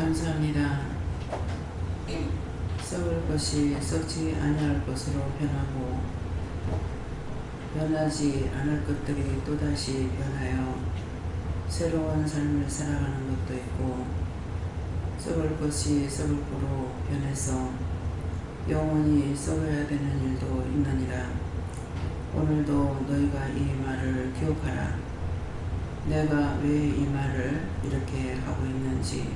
감사합니다. 썩을 것이 썩지 아니할 것으로 변하고 변하지 않을 것들이 또다시 변하여 새로운 삶을 살아가는 것도 있고, 썩을 것이 썩을 거로 변해서 영원히 썩어야 되는 일도 있느니라. 오늘도 너희가 이 말을 기억하라. 내가 왜 이 말을 이렇게 하고 있는지.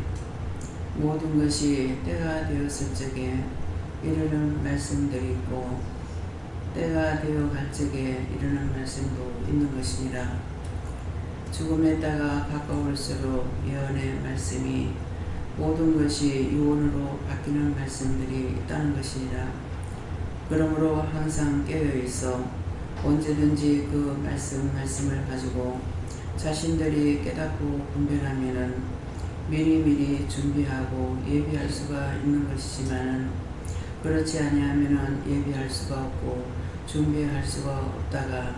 모든 것이 때가 되었을 적에 이르는 말씀들이 있고 때가 되어 갈 적에 이르는 말씀도 있는 것이니라. 죽음의 때가 가까울수록 예언의 말씀이 모든 것이 유언으로 바뀌는 말씀들이 있다는 것이니라. 그러므로 항상 깨어있어 언제든지 그 말씀을 가지고 자신들이 깨닫고 분별하면은 미리미리 준비하고 예비할 수가 있는 것이지만, 그렇지 아니하면은 예비할 수가 없고 준비할 수가 없다가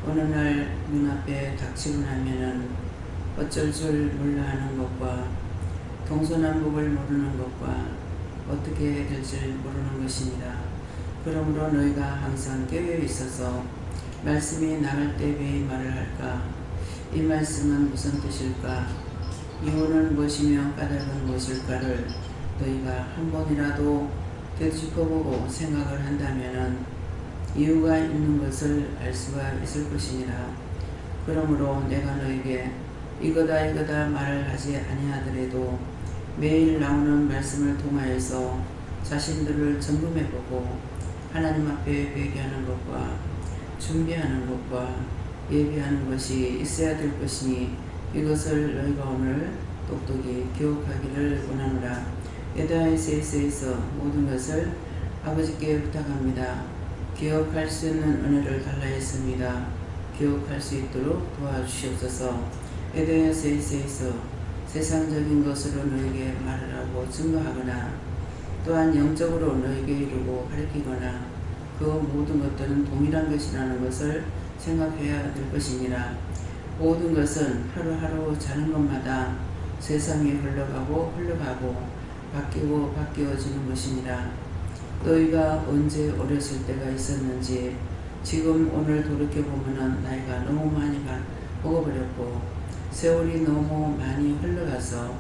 어느 날 눈앞에 닥치고 나면은 어쩔 줄 몰라 하는 것과 동서남북을 모르는 것과 어떻게 될 줄 모르는 것이니라. 그러므로 너희가 항상 깨어 있어서 말씀이 나갈 때 왜 이 말을 할까? 이 말씀은 무슨 뜻일까? 이유는 무엇이며 까닭은 무엇일까를 너희가 한 번이라도 되짚어보고 생각을 한다면은 이유가 있는 것을 알 수가 있을 것이니라. 그러므로 내가 너에게 이거다 말을 하지 아니하더라도 매일 나오는 말씀을 통하여서 자신들을 점검해보고 하나님 앞에 회개하는 것과 준비하는 것과 예비하는 것이 있어야 될 것이니, 이것을 너희가 오늘 똑똑히 기억하기를 원하노라. 에다이세에서 모든 것을 아버지께 부탁합니다. 기억할 수 있는 은혜를 달라 했습니다. 기억할 수 있도록 도와주시옵소서. 에다이세에서 세상적인 것으로 너에게 말을 하고 증거하거나 또한 영적으로 너에게 이루고 가르치거나 그 모든 것들은 동일한 것이라는 것을 생각해야 될 것이니라. 모든 것은 하루하루 자는 것마다 세상이 흘러가고 바뀌어지는 것이니라. 너희가 언제 어렸을 때가 있었는지 지금 오늘 돌이켜보면 나이가 너무 많이 먹어버렸고 세월이 너무 많이 흘러가서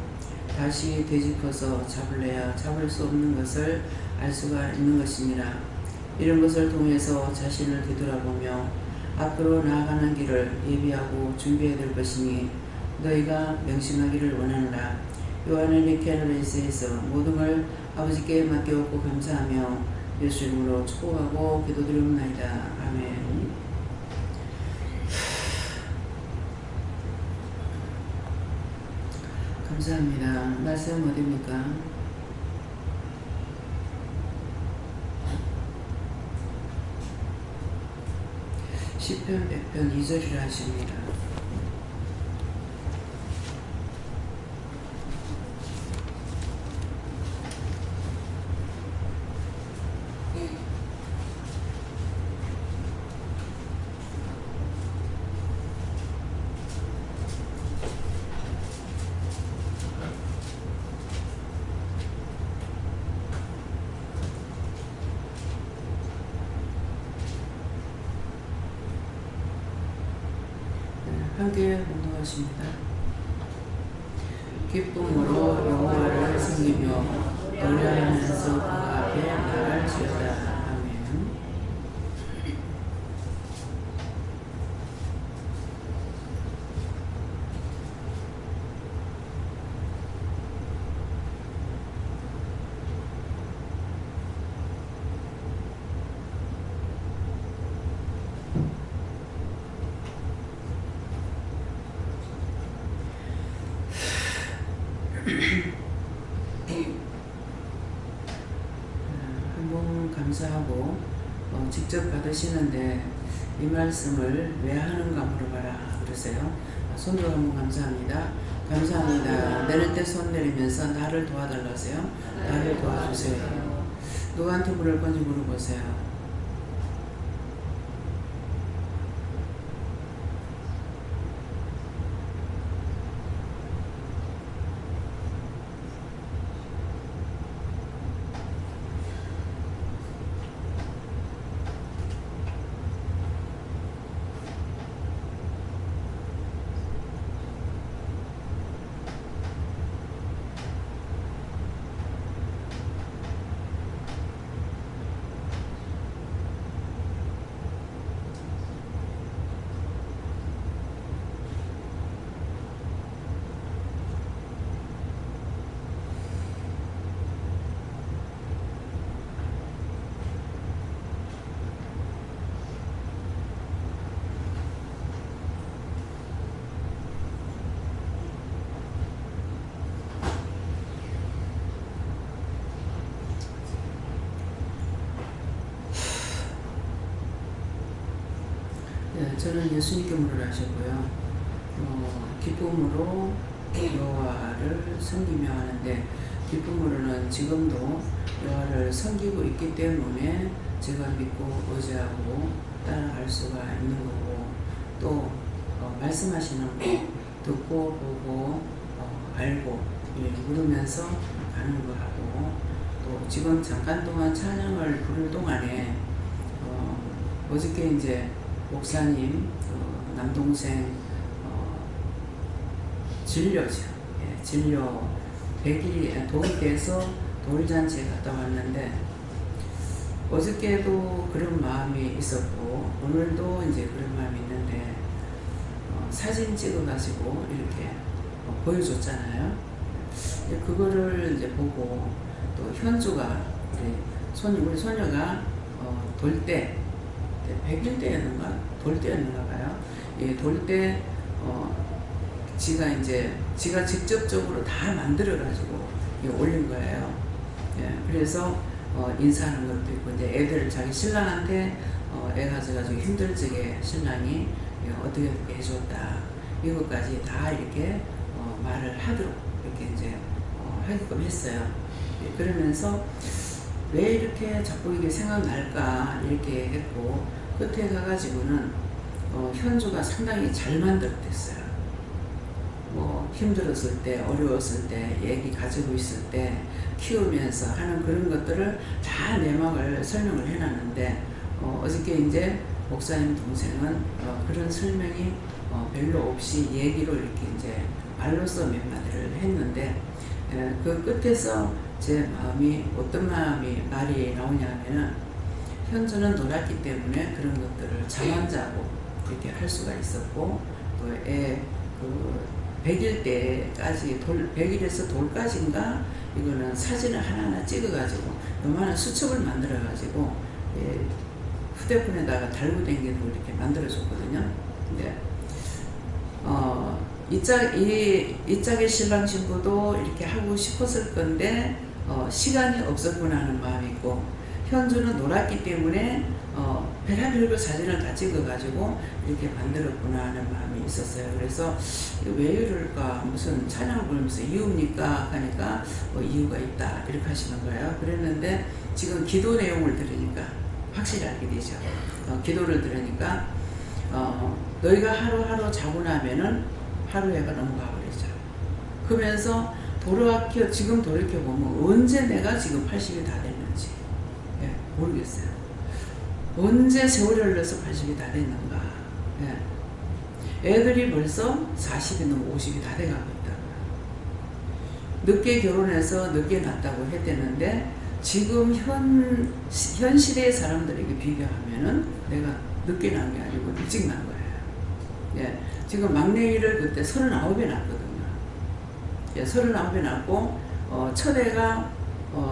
다시 되짚어서 잡을래야 잡을 수 없는 것을 알 수가 있는 것이니라. 이런 것을 통해서 자신을 되돌아보며 앞으로 나아가는 길을 예비하고 준비해야 될 것이니 너희가 명심하기를 원하노라. 요한의 캐널레이스에서 모든 걸 아버지께 맡겨오고 감사하며 예수 이름으로 축복하고 기도드리옵나이다. 아멘. 감사합니다. 말씀 어디입니까? 시편 100편 2절이라 하십니다. 함께 운동하십니다. 기쁨으로 여호와를 섬기며 노래하면서 그 앞에 나갈지어다. 아멘. 한번 감사하고 직접 받으시는데 이 말씀을 왜 하는가 물어봐라 그러세요. 손으로 한번 감사합니다. 감사합니다. 내릴 때 손 내리면서 나를 도와달라세요. 나를 도와주세요. 누구한테 물을 건지 물어보세요. 네, 저는 예수님께 물으라셨고요. 기쁨으로 여호와를 섬기며 하는데, 기쁨으로는 지금도 여호와를 섬기고 있기 때문에 제가 믿고 의지하고 따라갈 수가 있는 거고, 또 말씀하시는 거 듣고 보고 알고 물으면서 가는 거하고, 또 지금 잠깐 동안 찬양을 부를 동안에 어저께 이제 목사님 남동생 진료죠. 예, 진료 100일이 도입 돼서 돌잔치에 갔다 왔는데, 어저께도 그런 마음이 있었고 오늘도 이제 그런 마음이 있는데, 사진 찍어가지고 이렇게 보여줬잖아요. 그거를 이제 보고, 또 현주가 우리 소녀가 돌 때 100일 때였는가 돌 때였는가 봐요. 예, 돌 때 지가 직접적으로 다 만들어 가지고 올린 거예요. 예, 그래서 인사하는 것도 있고, 이제 애들 자기 신랑한테 애 가져가지고 힘들 적에 신랑이 어떻게 해줬다, 이것까지 다 이렇게 말을 하도록 이렇게 이제 하게끔 했어요. 예, 그러면서 왜 이렇게 자꾸 이게 생각날까 이렇게 했고, 끝에 가가지고는 현주가 상당히 잘 만들었댔어요. 뭐 힘들었을 때, 어려웠을 때, 얘기 가지고 있을 때 키우면서 하는 그런 것들을 다 내막을 설명을 해놨는데, 어저께 이제 목사님 동생은 그런 설명이 별로 없이 얘기로 이렇게 이제 말로써 몇 마디를 했는데, 그 끝에서 제 마음이 어떤 말이 나오냐면은, 현주는 놀았기 때문에 그런 것들을 잠 안 자고 이렇게 할 수가 있었고, 또 애 100일 때까지 100일에서 돌까지인가, 이거는 사진을 하나하나 찍어가지고 요만한 수첩을 만들어가지고 휴대폰에다가 달고 다니고 이렇게 만들어줬거든요. 근데 이 짝의 신랑 신부도 이렇게 하고 싶었을 건데 시간이 없었구나 하는 마음이 있고, 현주는 놀았기 때문에 별의별 거 사진을 다 찍어가지고 이렇게 만들었구나 하는 마음이 있었어요. 그래서 왜 이럴까, 무슨 찬양을 부르면서 이유입니까 하니까 이유가 있다 이렇게 하시는 거예요. 그랬는데 지금 기도 내용을 들으니까 확실히 알게 되죠. 기도를 들으니까 너희가 하루하루 자고 나면은 하루해가 넘어가 버리죠. 그러면서 지금 돌이켜보면 언제 내가 지금 80이 다 됐는지 모르겠어요. 언제 세월이 흘러서 80이 다 됐는가. 애들이 벌써 40이 넘어 50이 다 돼가고 있다. 늦게 결혼해서 늦게 낳았다고 했대는데, 지금 현 시대의 사람들에게 비교하면은 내가 늦게 낳은 게 아니고 일찍 낳은 거예요. 지금 막내를 그때 39에 낳았거든요. 39에 낳고 첫 애가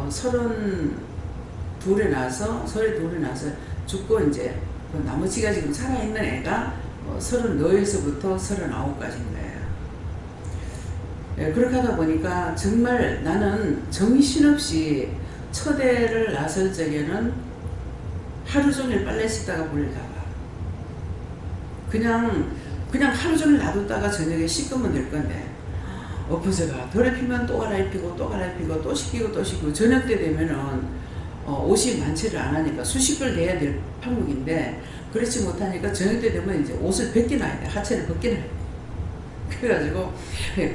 32에 나서 죽고, 이제 나머지가 지금 살아있는 애가 34에서부터 39까지인 거예요. 그렇게 하다 보니까 정말 나는 정신없이 첫 애를 낳았을 적에는 하루 종일 빨래 씻다가 버리다가 그냥 하루 종일 놔뒀다가 저녁에 씻으면 될 건데, 엎어져가 더럽히면 또 갈아입히고 또 갈아입히고 또 씻기고 또 씻기고, 저녁 때 되면은 옷이 많지를 않으니까 수십벌 돼야 될 판국인데, 그렇지 못하니까 저녁 때 되면 이제 옷을 벗겨놔야 돼. 하체를 벗겨놔야 돼. 그래가지고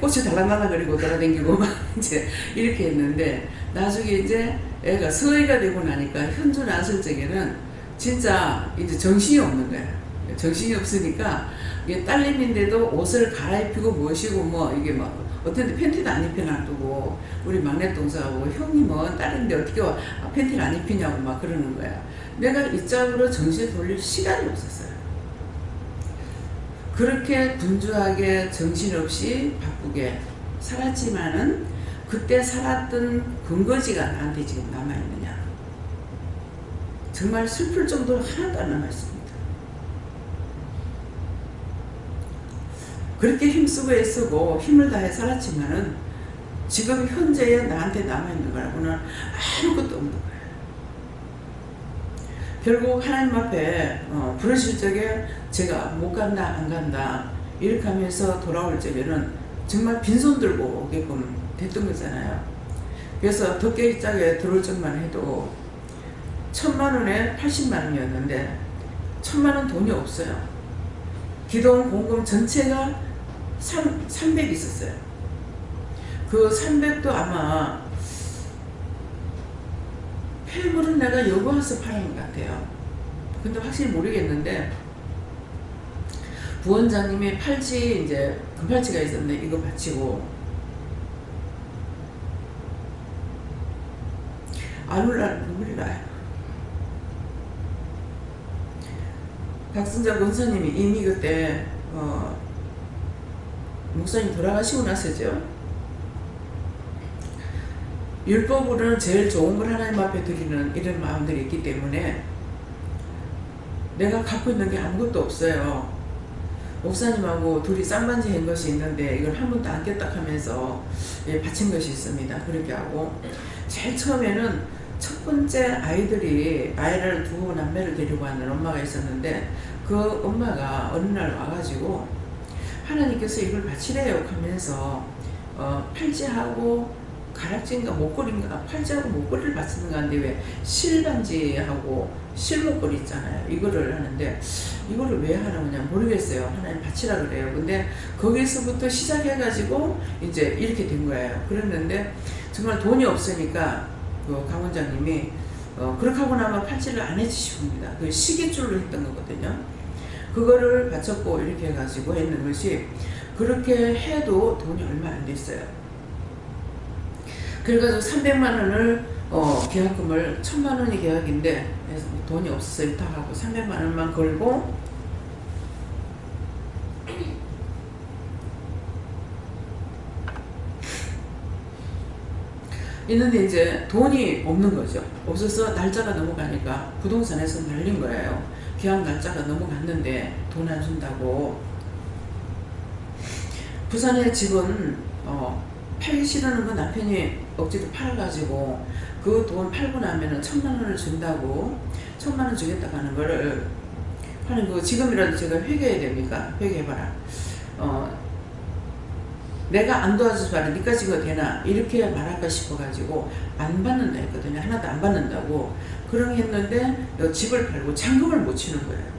꽃이 달랑달랑거리고 돌아다니고 막 이제 이렇게 했는데, 나중에 이제 애가 서해가 되고 나니까 현주 낳았을 적에는 진짜 이제 정신이 없는 거야. 정신이 없으니까 이게 딸내미인데도 옷을 갈아입히고 뭐시고 이게 막 어떤 데 팬티도 안 입혀 놔두고, 우리 막내 동생하고 형님은 딸인데 어떻게 팬티를 안 입히냐고 막 그러는 거야. 내가 이 짝으로 정신 돌릴 시간이 없었어요. 그렇게 분주하게 정신없이 바쁘게 살았지만은 그때 살았던 근거지가 나한테 지금 남아있느냐. 정말 슬플 정도로 하나도 안 남아있습니다. 그렇게 힘쓰고 애쓰고 힘을 다해 살았지만은 지금 현재에 나한테 남아있는 거라고는 아무것도 없는 거예요. 결국 하나님 앞에 부르실 적에 제가 못 간다 안 간다 이렇게 하면서 돌아올 적에는 정말 빈손 들고 오게끔 됐던 거잖아요. 그래서 덕계짝에 들어올 적만 해도 1,000만원에 80만원이었는데 1,000만원 돈이 없어요. 기도원 공금 전체가 300 있었어요. 그 300도 아마 폐물은 내가 여기 와서 팔은 것 같아요. 근데 확실히 모르겠는데 부원장님이 팔찌 이제 금팔찌가 있었는데 이거 바치고 눈물이 나요. 박승자 권사님이 이미 그때 목사님 돌아가시고 나서죠. 율법으로는 제일 좋은 걸 하나님 앞에 드리는 이런 마음들이 있기 때문에 내가 갖고 있는 게 아무것도 없어요. 목사님하고 둘이 쌍반지 한 것이 있는데 이걸 한 번도 안 꼈다 하면서 바친 것이 있습니다. 그렇게 하고 제일 처음에는 첫 번째 아이를 두 남매를 데리고 왔는 엄마가 있었는데 그 엄마가 어느 날 와가지고 하나님께서 이걸 바치래요 하면서 팔찌하고 가락지인가 목걸이인가 팔찌하고 목걸이를 바치는 건데 왜 실반지하고 실목걸이 있잖아요. 이거를 하는데 이거를 왜 하는 거냐 모르겠어요. 하나님 바치라 그래요. 근데 거기서부터 시작해가지고 이제 이렇게 된 거예요. 그랬는데 정말 돈이 없으니까 그 강원장님이 그렇게 하고 나면 팔찌를 안 해주십니다. 그 시계줄로 했던 거거든요. 그거를 바쳤고 이렇게 해가지고 했는 것이 그렇게 해도 돈이 얼마 안 됐어요. 그래가지고 300만 원을 계약금을 1,000만 원이 계약인데 돈이 없어서 일탁하고 300만 원만 걸고 있는데 이제 돈이 없는 거죠. 없어서 날짜가 넘어가니까 부동산에서 날린 거예요. 계약 날짜가 넘어갔는데 돈 안 준다고. 부산에 집은 팔기 싫어하는 건 남편이 억지로 팔아가지고 그 돈 팔고 나면은 1,000만 원을 준다고 1,000만 원 주겠다고 하는 거를 하는 거 지금이라도 제가 회개해야 됩니까? 회개해봐라. 내가 안 도와줘서 말해 니까 지금 되나 이렇게 말할까 싶어가지고 안 받는다 했거든요. 하나도 안 받는다고 그런 했는데 집을 팔고 잔금을 못 치는 거예요.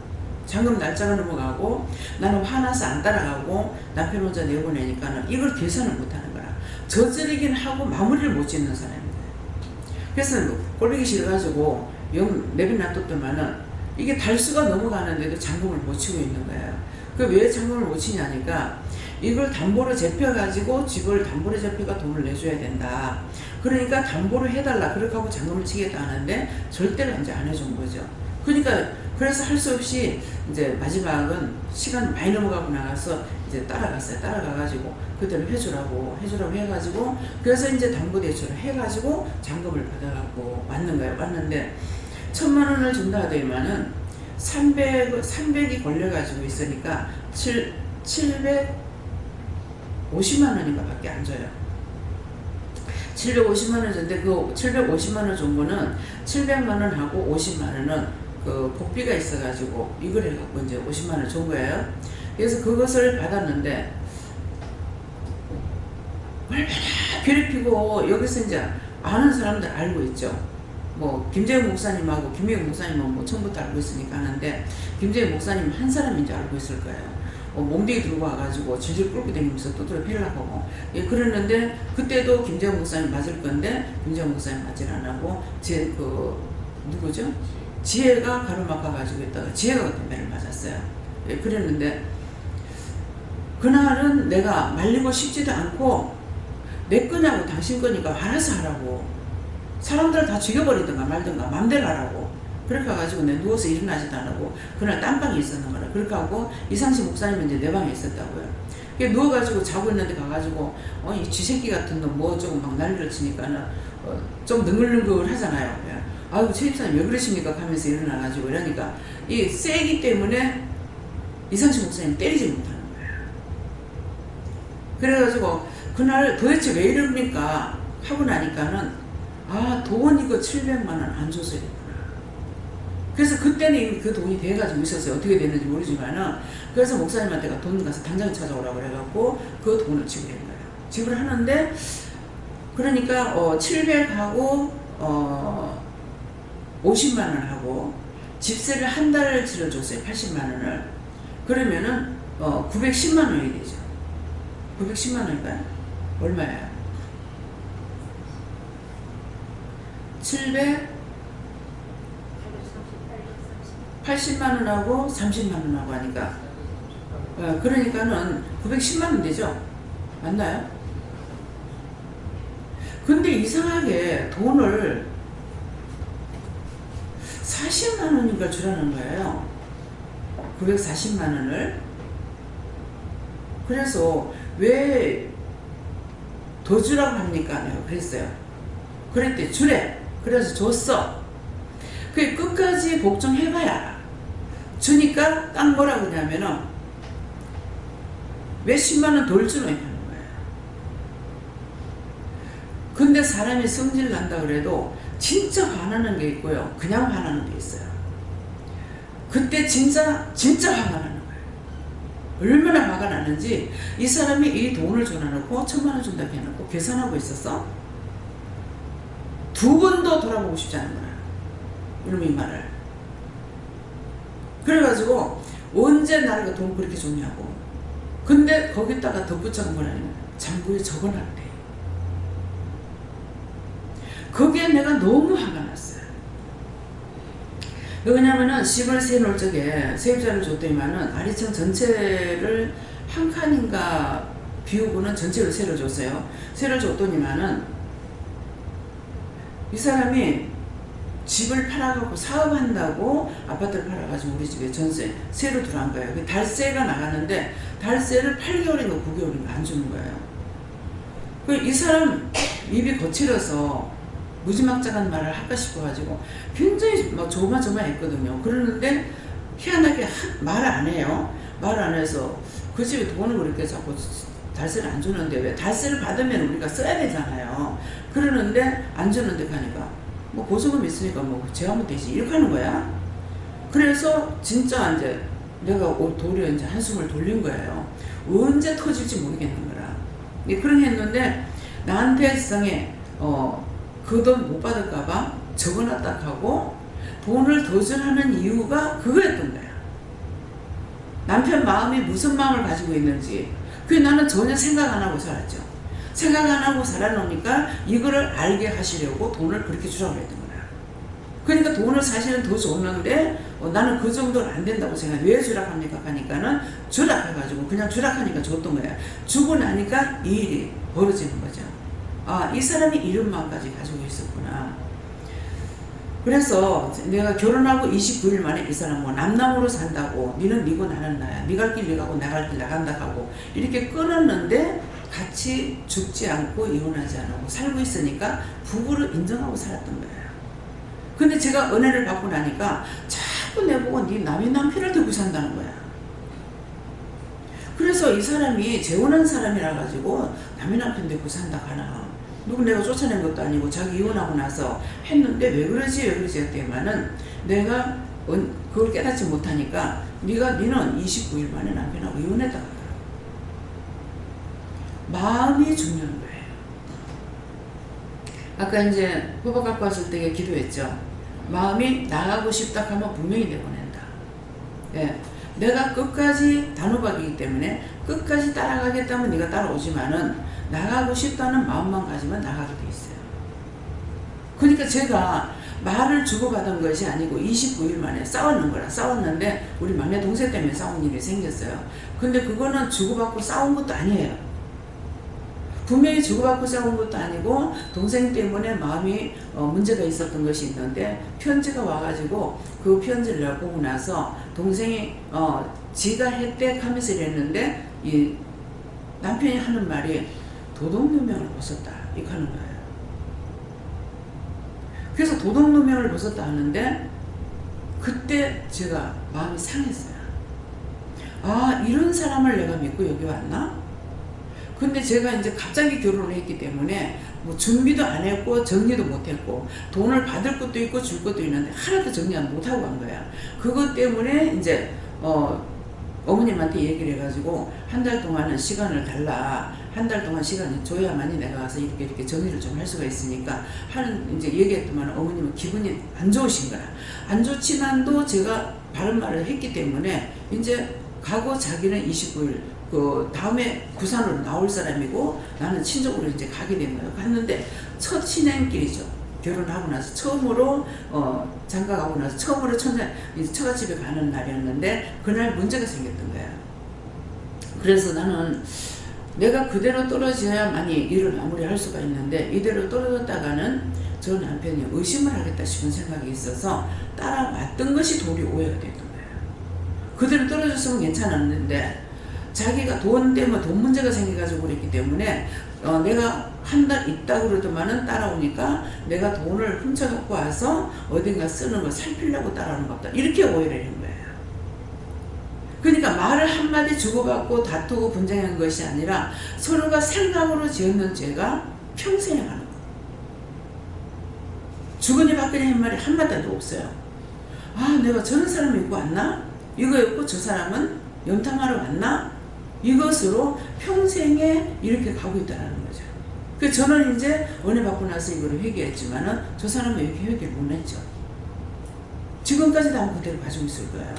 잔금 날짜가 넘어가고 나는 화나서 안 따라가고 남편 혼자 내보내니까는 이걸 계산을 못하는 거야. 저지르긴 하고 마무리를 못 짓는 사람입니다. 그래서 꼴보기 싫어가지고 영 내비놔뒀더만은 이게 달수가 넘어가는데도 잔금을 못 치고 있는 거예요. 그 왜 잔금을 못 치냐니까 이걸 담보로 잡혀가지고 집을 담보로 잡혀가 돈을 내줘야 된다. 그러니까 담보로 해달라. 그렇게 하고 잔금을 치겠다 하는데 절대로 이제 안 해준 거죠. 그러니까 그래서 할 수 없이 이제 마지막은 시간 많이 넘어가고 나가서 이제 따라갔어요. 따라가가지고 그때는 해주라고 해가지고 그래서 이제 담보대출을 해가지고 잔금을 받아갖고 왔는 거예요. 왔는데 1,000만 원을 준다 하더니만은 300이 걸려가지고 있으니까 750만 원인가 밖에 안 줘요. 750만 원 줬는데 그 750만 원 준 거는 700만 원하고 50만 원은 그 복비가 있어가지고 이걸 해갖고 이제 50만 원 준 거예요. 그래서 그것을 받았는데 얼마나 괴롭히고 여기서 이제 아는 사람들 알고 있죠. 뭐 김재영 목사님하고 김혜영 목사님은 뭐 처음부터 알고 있으니까 하는데 김재영 목사님 한 사람인지 알고 있을 거예요. 몽둥이 들고 와가지고 질질 끌고 다니면서 두드려 패려고 예, 그랬는데 그때도 김재영 목사님 맞을 건데 김재영 목사님 맞질 안 하고 누구죠? 지혜가 가로막아가지고 있다가 지혜가 그때 매를 맞았어요. 예, 그랬는데 그날은 내가 말리고 싶지도 않고 내 거냐고 당신 거니까 알아서 하라고 사람들을 다 죽여버리든가 말든가 맘대로 하라고 그렇게 해가지고 내가 누워서 일어나지도 안 하고 그날 딴방에 있었는 거라. 그렇게 하고 이상식 목사님은 이제 내 방에 있었다고요. 누워가지고 자고 있는데 가가지고 이 쥐새끼 같은 놈 뭐 조금 막 난리를 치니까는 좀 능글능글 하잖아요. 아이고 최 집사님 왜 그러십니까 하면서 일어나가지고 이러니까 이 세기 때문에 이상식 목사님 때리지 못하는 거예요. 그래가지고 그날 도대체 왜 이럽니까 하고 나니까는 돈 이거 700만 원 안 줘서 이랬구나. 그래서 그때는 이미 그 돈이 돼가지고 있었어요. 어떻게 됐는지 모르지만은. 그래서 목사님한테가 돈 가서 당장 찾아오라고 그래갖고 그 돈을 지불한 거예요. 지불하는데, 그러니까 700하고 50만 원 하고 집세를 한 달 치러줬어요. 80만 원을. 그러면은 910만 원이 되죠. 910만 원인가요? 얼마예요? 780만 원하고 30만 원하고 하니까 그러니까는 910만 원 되죠? 맞나요? 근데 이상하게 돈을 40만 원인가 주라는 거예요. 940만 원을. 그래서 왜 더 주라고 합니까? 내가 그랬어요. 그랬더니 주래. 그래서 줬어. 그게 끝까지 복종해봐야 주니까 딱 뭐라 그러냐면은 몇십만 원 덜 주노 하는 거예요. 근데 사람이 성질 난다 그래도 진짜 화나는 게 있고요. 그냥 화나는 게 있어요. 그때 진짜 화가 나는 거예요. 얼마나 화가 나는지 이 사람이 이 돈을 줘놔놓고 1,000만 원 준다고 해놓고 계산하고 있었어. 두 번도 돌아보고 싶지 않은 거야. 이놈의 말을. 그래가지고 언제 나를 돈 그렇게 줬냐고. 근데 거기다가 덧붙여서 뭐라냐면 장부에 적어놨대. 거기에 내가 너무 화가 났어요. 왜냐면은 10월 세놓을 적에 세입자를 줬더니만은 아리청 전체를 한 칸인가 비우고는 전체를 세를 줬어요. 세를 줬더니만은 이 사람이 집을 팔아갖고 사업한다고 아파트를 팔아가지고 우리 집에 전세 세로 들어간 거예요. 달세가 나가는데 달세를 8개월인가 9개월인가 안 주는 거예요. 이 사람 입이 거칠어서 무지막지한 말을 할까 싶어가지고 굉장히 막 조마조마했거든요. 그러는데 희한하게 말을 안 해요. 말을 안 해서 그 집에 돈을 그렇게 자꾸 달세를 안 주는데 왜 달세를 받으면 우리가 써야 되잖아요. 그러는데 안 주는데 가니까 뭐 보증금 있으니까 뭐 제하면 되지 이렇게 하는 거야. 그래서 진짜 이제 내가 도리어 이제 한숨을 돌린 거예요. 언제 터질지 모르겠는 거라. 그렇게 했는데 나한테 세상에 그 돈 못 받을까봐 적어놨다 하고 돈을 더 주라는 이유가 그거였던 거야. 남편 마음이 무슨 마음을 가지고 있는지 그게 나는 전혀 생각 안 하고 살았죠. 생각 안 하고 살아놓으니까 이거를 알게 하시려고 돈을 그렇게 주라고 했던 거야. 그러니까 돈을 사실은 더 줬는데 나는 그 정도는 안 된다고 생각해. 왜 주락합니까? 하니까는 주락해가지고 그냥 주락하니까 줬던 거야. 주고 나니까 이 일이 벌어지는 거죠. 아, 이 사람이 이런 마음까지 가지고 있었구나. 그래서 내가 결혼하고 29일 만에 이 사람 뭐 남남으로 산다고 니는 니고 나는 나야. 니 갈 길 니 가고 나 갈 길 나간다 하고 이렇게 끊었는데 같이 죽지 않고 이혼하지 않고 살고 있으니까 부부를 인정하고 살았던 거예요. 근데 제가 은혜를 받고 나니까 자꾸 내보고 니 남의 남편을 들고 산다는 거야. 그래서 이 사람이 재혼한 사람이라 가지고 남의 남편 들고 산다 가나. 누구 내가 쫓아낸 것도 아니고 자기 이혼하고 나서 했는데 왜 그러지 했더니만은 내가 그걸 깨닫지 못하니까 니는 29일 만에 남편하고 이혼했다 하더라고. 마음이 중요한 거예요. 아까 이제 후보 갖고 왔을 때 기도했죠. 마음이 나가고 싶다 하면 분명히 내보낸다. 예. 내가 끝까지 단호박이기 때문에 끝까지 따라가겠다면 네가 따라오지만은 나가고 싶다는 마음만 가지면 나가게 돼 있어요. 그러니까 제가 말을 주고받은 것이 아니고 29일 만에 싸웠는 거라. 싸웠는데 우리 막내 동생 때문에 싸운 일이 생겼어요. 근데 그거는 주고받고 싸운 것도 아니에요. 분명히 주고받고 싸운 것도 아니고 동생 때문에 마음이 문제가 있었던 것이 있는데 편지가 와가지고 그 편지를 내가 보고 나서 동생이 지가 혜택하면서 이랬는데 이 남편이 하는 말이 도덕누명을 벗었다 이렇게 하는 거예요. 그래서 도덕누명을 벗었다 하는데 그때 제가 마음이 상했어요. 아, 이런 사람을 내가 믿고 여기 왔나? 근데 제가 이제 갑자기 결혼을 했기 때문에 뭐 준비도 안 했고 정리도 못 했고 돈을 받을 것도 있고 줄 것도 있는데 하나도 정리 못 하고 간 거야. 그것 때문에 이제 어머님한테 얘기를 해가지고 한 달 동안은 시간을 달라. 한 달 동안 시간을 줘야만이 내가 가서 이렇게 정리를 좀 할 수가 있으니까 하는 이제 얘기했더만 어머님은 기분이 안 좋으신 거야. 안 좋지만도 제가 바른 말을 했기 때문에 이제 가고 자기는 29일 그 다음에 부산으로 나올 사람이고 나는 친정으로 이제 가게 된 거예요. 갔는데 첫 신행길이죠. 결혼하고 나서 처음으로 장가 가고 나서 처음으로 이제 처갓집에 가는 날이었는데 그날 문제가 생겼던 거야. 그래서 나는 내가 그대로 떨어져야만이 일을 마무리할 수가 있는데 이대로 떨어졌다가는 저 남편이 의심을 하겠다 싶은 생각이 있어서 따라왔던 것이 도리 오해가 됐던 거예요. 그대로 떨어졌으면 괜찮았는데 자기가 돈 때문에 돈 문제가 생겨가지고 그랬기 때문에 내가 한 달 있다 그러더만은 따라오니까 내가 돈을 훔쳐갖고 와서 어딘가 쓰는 걸 살피려고 따라오는 것 같다. 이렇게 오해를 한 거예요. 그러니까 말을 한마디 주고받고 다투고 분쟁한 것이 아니라 서로가 생각으로 지었는 죄가 평생에 가는 거예요. 주거니 받거니 한 말이 한마디도 없어요. 아, 내가 저런 사람을 입고 왔나? 이거였고 저 사람은 염탐하러 왔나? 이것으로 평생에 이렇게 가고 있다는 거죠. 그 저는 이제 은혜 받고 나서 이거를 회개했지만은 저 사람은 이렇게 회개를 못 했죠. 지금까지도 아마 그대로 가지고 있을 거예요.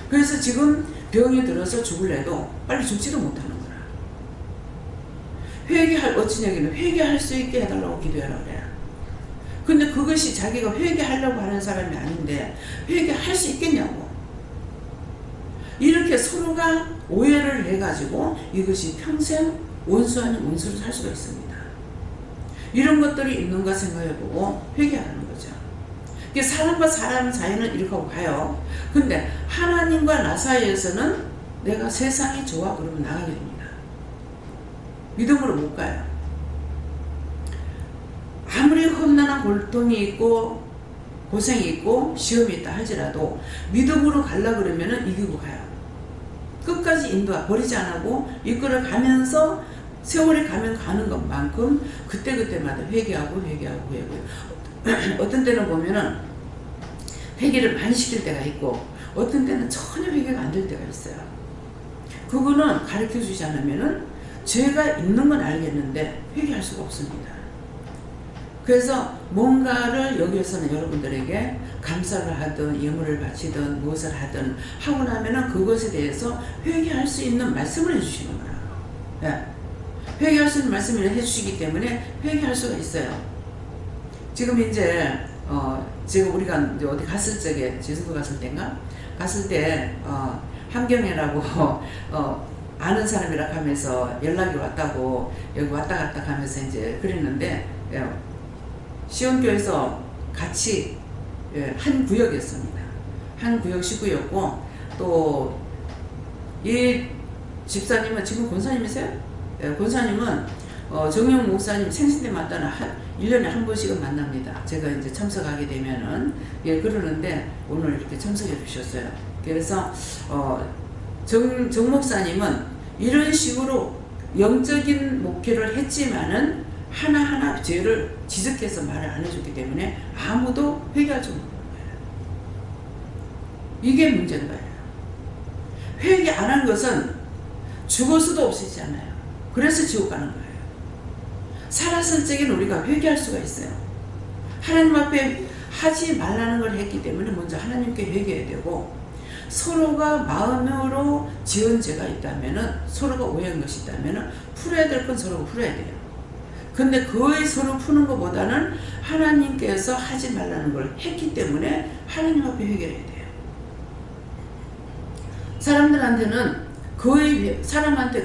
그래서 지금 병이 들어서 죽을래도 빨리 죽지도 못하는 거라. 어찌냐기는 회개할 수 있게 해달라고 기도하라 그래요. 근데 그것이 자기가 회개하려고 하는 사람이 아닌데 회개할 수 있겠냐고. 이렇게 서로가 오해를 해가지고 이것이 평생 원수 아닌 원수로 살 수가 있습니다. 이런 것들이 있는가 생각해보고 회개하는 거죠. 사람과 사람 사이는 이렇게 하고 가요. 근데 하나님과 나 사이에서는 내가 세상이 좋아 그러면 나가게 됩니다. 믿음으로 못 가요. 아무리 험난한 고통이 있고 고생이 있고 시험이 있다 할지라도 믿음으로 가려고 그러면 이기고 가요. 끝까지 버리지 않고 이끌어 가면서 세월이 가면 가는 것만큼 그때그때마다 회개하고 어떤 때는 보면은 회개를 많이 시킬 때가 있고 어떤 때는 전혀 회개가 안 될 때가 있어요. 그거는 가르쳐 주지 않으면은 죄가 있는 건 알겠는데 회개할 수가 없습니다. 그래서 뭔가를 여기에서는 여러분들에게 감사를 하든 예물을 바치든 무엇을 하든 하고 나면은 그것에 대해서 회개할 수 있는 말씀을 해주시는 거예요. 네. 회개할 수 있는 말씀을 해주시기 때문에 회개할 수가 있어요. 지금 이제 제가 우리가 이제 어디 갔을 적에 제주도 갔을 때인가 갔을 때 함경애라고 아는 사람이라 하면서 연락이 왔다고 여기 왔다 갔다 하면서 이제 그랬는데 시온교에서 같이 한 구역이었습니다. 한 구역 식구였고 또 이 집사님은 지금 권사님이세요? 권사님은 정영 목사님 생신 때마다 1년에 한 번씩은 만납니다. 제가 이제 참석하게 되면은 그러는데 오늘 이렇게 참석해 주셨어요. 그래서 정 목사님은 이런 식으로 영적인 목회를 했지만은 하나하나 죄를 지적해서 말을 안 해줬기 때문에 아무도 회개하지 못하는 거예요. 이게 문제인 거예요. 회개 안 한 것은 죽을 수도 없으지 않아요. 그래서 지옥 가는 거예요. 살았을 적에는 우리가 회개할 수가 있어요. 하나님 앞에 하지 말라는 걸 했기 때문에 먼저 하나님께 회개해야 되고 서로가 마음으로 지은 죄가 있다면은 서로가 오해한 것이 있다면은 풀어야 될 건 서로가 풀어야 돼요. 근데 그의 서로 푸는 것보다는 하나님께서 하지 말라는 걸 했기 때문에 하나님 앞에 회개를 해야 돼요. 사람들한테는 그 사람한테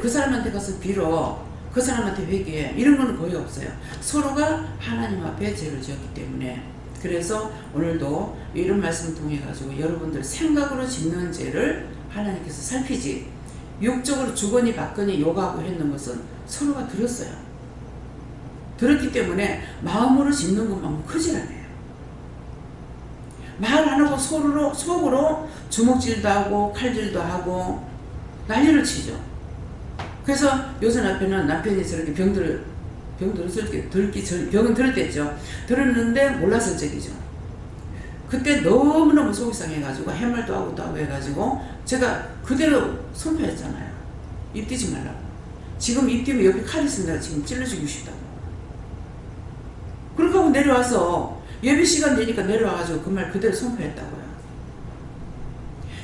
가서 빌어 그 사람한테 회개해 이런 거는 거의 없어요. 서로가 하나님 앞에 죄를 지었기 때문에. 그래서 오늘도 이런 말씀을 통해 가지고 여러분들 생각으로 짓는 죄를 하나님께서 살피지 육적으로 주거니 받거니 욕하고 했는 것은 서로가 들었어요. 들었기 때문에 마음으로 짓는 것만큼 크질 않아요. 말 안 하고 속으로 주먹질도 하고 칼질도 하고 난리를 치죠. 그래서 요새 남편이 저렇게 병은 들었댔죠. 들었는데 몰랐을 적이죠. 그때 너무너무 속이 상해가지고 해말도 하고 또 하고 해가지고 제가 그대로 선포했잖아요. 입 띄지 말라고. 지금 입 띄면 옆에 칼 있으면 지금 찔러주고 싶다고. 그렇게 하고 내려와서 예배 시간 되니까 내려와가지고 그 말 그대로 선포했다고요.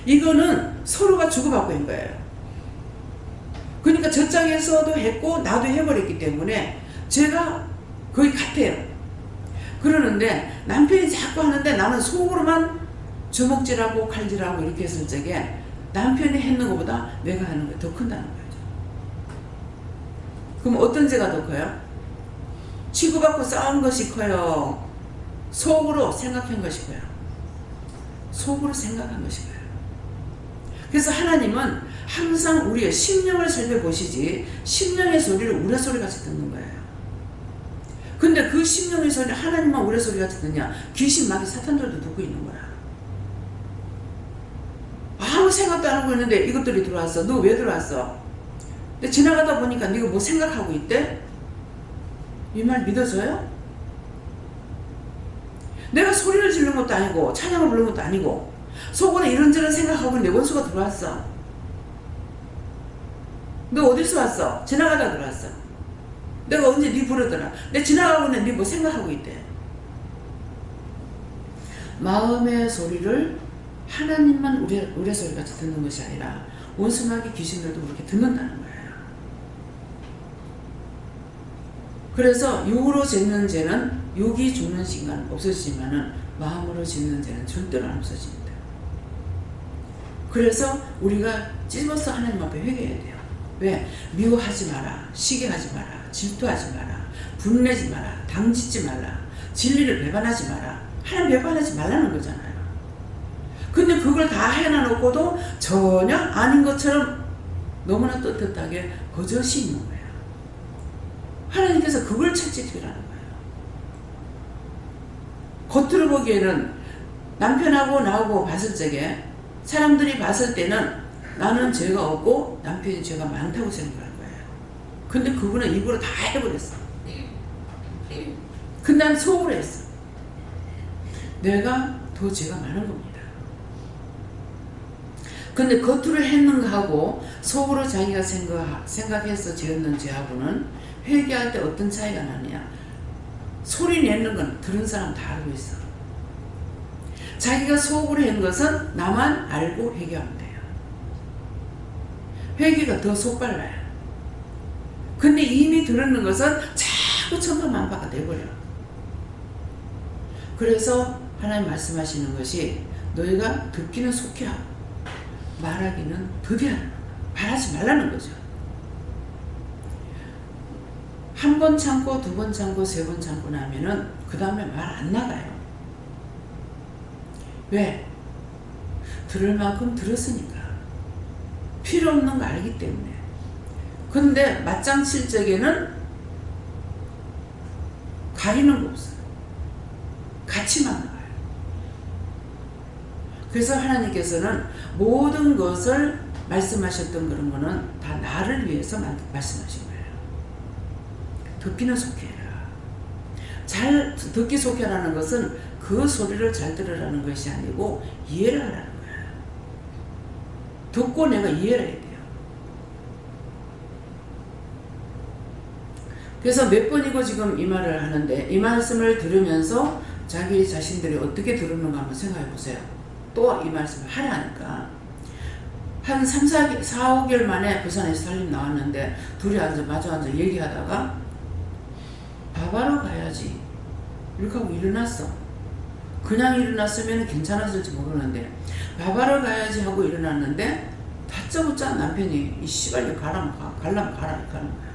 이거는 서로가 주고받고 한 거예요. 그러니까 저짝에서도 했고 나도 해버렸기 때문에 제가 거의 같아요. 그러는데 남편이 자꾸 하는데 나는 속으로만 주먹질하고 칼질하고 이렇게 했을 적에 남편이 했는 것보다 내가 하는 게 더 큰다는 거죠. 그럼 어떤 죄가 더 커요? 치고받고 싸운 것이 커요? 속으로 생각한 것이 커요? 속으로 생각한 것이 커요. 그래서 하나님은 항상 우리의 심령을 살펴보시지 심령의 소리를 우레소리같이 듣는 거예요. 근데 그 심령의 소리 하나님만 우레소리같이 듣냐? 귀신 마귀 사탄들도 듣고 있는 거야. 아무 생각도 안 하고 있는데 이것들이 들어왔어. 너 왜 들어왔어? 근데 지나가다 보니까 네가 뭐 생각하고 있대? 이 말 믿어져요? 내가 소리를 지르는 것도 아니고 찬양을 부르는 것도 아니고 속으로 이런저런 생각하고 내 원수가 들어왔어. 너 어디서 왔어? 지나가다 들어왔어. 내가 언제 네 부르더라. 내 지나가고 있는데 네 뭐 생각하고 있대. 마음의 소리를 하나님만 우리 소리같이 듣는 것이 아니라 원수마귀 귀신들도 그렇게 듣는다는 거예요. 그래서 육으로 짓는 죄는 육이 죽는 순간 없어지지만은 마음으로 짓는 죄는 절대로 안 없어집니다. 그래서 우리가 찝어서 하나님 앞에 회개해야 돼요. 왜? 미워하지 마라, 시기하지 마라, 질투하지 마라, 분내지 마라, 당짓지 말라, 진리를 배반하지 마라. 하나님 배반하지 말라는 거잖아요. 근데 그걸 다 해놔놓고도 전혀 아닌 것처럼 너무나 떳떳하게 버젓이 있는 거예요. 하나님께서 그걸 채찍질하는 거예요. 겉으로 보기에는 남편하고 나하고 봤을 적에 사람들이 봤을 때는 나는 죄가 없고 남편이 죄가 많다고 생각할 거예요. 근데 그분은 입으로 다 해버렸어. 근데 난 속으로 했어. 내가 더 죄가 많은 겁니다. 근데 겉으로 했는 거하고 속으로 자기가 생각해서 지었는 죄하고는 회개할 때 어떤 차이가 나느냐. 소리 내는 건 들은 사람 다 알고 있어. 자기가 속으로 한 것은 나만 알고 회개하면 돼요. 회개가 더 속빨라요. 근데 이미 들었는 것은 자꾸 천파만파가 돼버려. 그래서 하나님 말씀하시는 것이 너희가 듣기는 속히 하고 말하기는 더디하는, 말하지 말라는 거죠. 한 번 참고 두 번 참고 세 번 참고 나면은 그 다음에 말 안 나가요. 왜? 들을 만큼 들었으니까. 필요 없는 거 알기 때문에. 근데 맞짱 칠 적에는 가리는 거 없어요. 같이만 나가요. 그래서 하나님께서는 모든 것을 말씀하셨던 그런 거는 다 나를 위해서 말씀하신 거예요. 듣기는 속히 해라. 잘 듣기 속히 하라는 것은 그 소리를 잘 들으라는 것이 아니고 이해를 하라는 거예요. 듣고 내가 이해를 해야 돼요. 그래서 몇 번이고 지금 이 말을 하는데 이 말씀을 들으면서 자기 자신들이 어떻게 들었는가 한번 생각해 보세요. 또 이 말씀을 하라니까. 한 4, 5개월 만에 부산에서 살림 나왔는데 둘이 마주 앉아 얘기하다가 밥하러 가야지 이렇게 하고 일어났어. 그냥 일어났으면 괜찮았을지 모르는데 밥하러 가야지 하고 일어났는데 다짜고짜 남편이 이 씨발 가라면 가라면 가라 이렇게 하는 거야.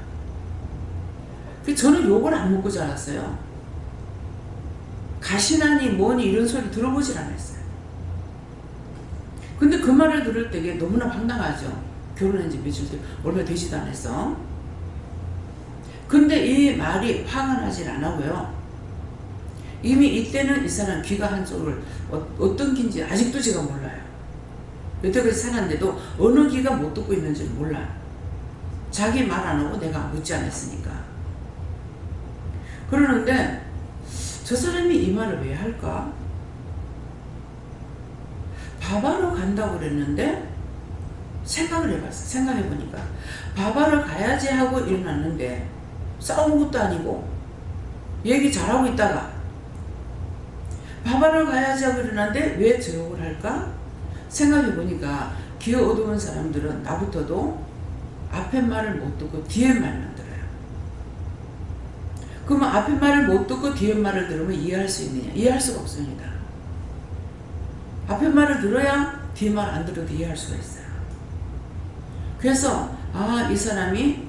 저는 욕을 안 먹고 자랐어요. 가시나니 뭐니 이런 소리 들어보질 않았어요. 근데 그 말을 들을 때 너무나 황당하죠. 결혼한 지 며칠 얼마 되지도 않았어. 근데 이 말이 화가 나질 않았고요. 이미 이때는 이 사람 귀가 한쪽을 어떤 귀인지 아직도 제가 몰라요. 여태까지 살았는데도 어느 귀가 못 듣고 있는지 몰라요. 자기 말 안 하고 내가 묻지 않았으니까. 그러는데 저 사람이 이 말을 왜 할까? 밥하러 간다고 그랬는데 생각을 해봤어. 생각해보니까 밥하러 가야지 하고 일어났는데 싸운 것도 아니고 얘기 잘하고 있다가 밥하러 가야지 하고 일어났는데 왜 저 욕을 할까? 생각해보니까 귀 어두운 사람들은 나부터도 앞에 말을 못 듣고 뒤에 말만 들어요. 그러면 앞에 말을 못 듣고 뒤에 말을 들으면 이해할 수 있느냐? 이해할 수가 없습니다. 앞에 말을 들어야 뒤에 말 안 들어도 이해할 수가 있어요. 그래서 이 사람이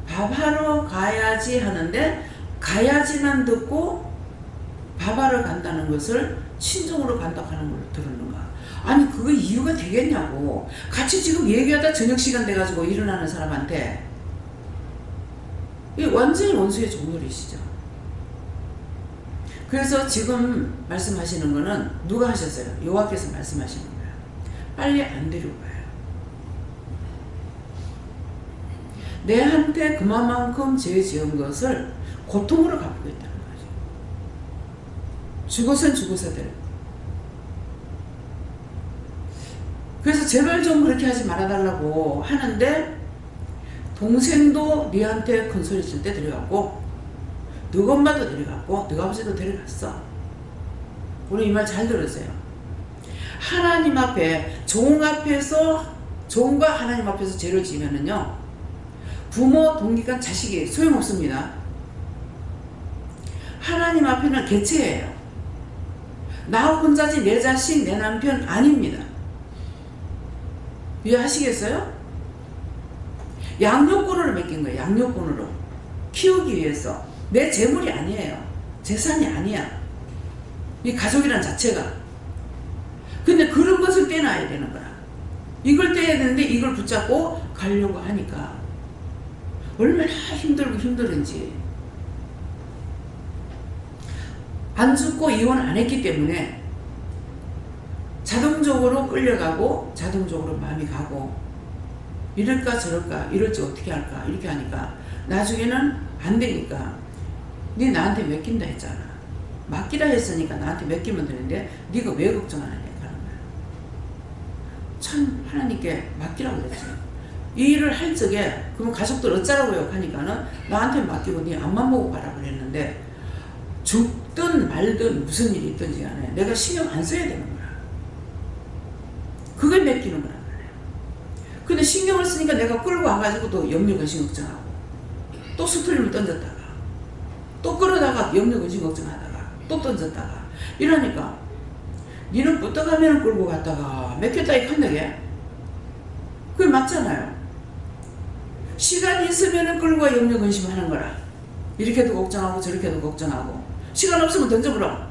밥하러 가야지 하는데 가야지만 듣고 밥하러 간다는 것을 친정으로 간다 하는 걸 들었는가? 아니 그거 이유가 되겠냐고. 같이 지금 얘기하다 저녁 시간 돼가지고 일어나는 사람한테 완전히 원수의 종놀이시죠. 그래서 지금 말씀하시는 거는 누가 하셨어요? 여호와께서 말씀하시는 거예요. 빨리 안 데리고 가요. 내한테 그만큼 죄 지은 것을 고통으로 갚고 있다는 거죠. 죽어선 죽어서대로. 그래서 제발 좀 그렇게 하지 말아달라고 하는데 동생도 니한테 큰 소리 칠 때 데려갔고 너희 엄마도 데려갔고 너희 아버지도 데려갔어. 우리 이 말 잘 들으세요. 하나님 앞에 종과 하나님 앞에서 죄를 지으면은요 부모 동기간 자식이 소용없습니다. 하나님 앞에는 개체예요. 나 혼자지 내 자식 내 남편 아닙니다. 이해하시겠어요? 양육권으로 맡긴 거예요. 양육권으로 키우기 위해서. 내 재물이 아니에요. 재산이 아니야. 이 가족이란 자체가. 근데 그런 것을 떼놔야 되는 거야. 이걸 떼야 되는데 이걸 붙잡고 가려고 하니까 얼마나 힘들은지. 안 죽고 이혼 안 했기 때문에 자동적으로 끌려가고 자동적으로 마음이 가고 이럴까 저럴까 이럴지 어떻게 할까 이렇게 하니까 나중에는 안 되니까 네 나한테 맡긴다 했잖아. 맡기라 했으니까 나한테 맡기면 되는데 네가 왜 걱정 안 하냐 하는 거야. 참 하나님께 맡기라고 그랬지. 이 일을 할 적에 그럼 가족들 어쩌라고요 하니까는 나한테 맡기고 네 앞만 보고 가라 그랬는데 죽든 말든 무슨 일이 있든지 간에 내가 신경 안 써야 되는 거야. 그걸 맡기는 거란 말이야. 근데 신경을 쓰니까 내가 끌고 와가지고 또 염려근심 걱정하고 또 스트림을 던졌다가 또 끌어다가 염려근심 걱정하다가 또 던졌다가 이러니까 니는 부탁하면 끌고 갔다가 맡겼다 이 한다게 그게 맞잖아요. 시간이 있으면 끌고 와 염려근심 하는 거라. 이렇게도 걱정하고 저렇게도 걱정하고 시간 없으면 던져버려.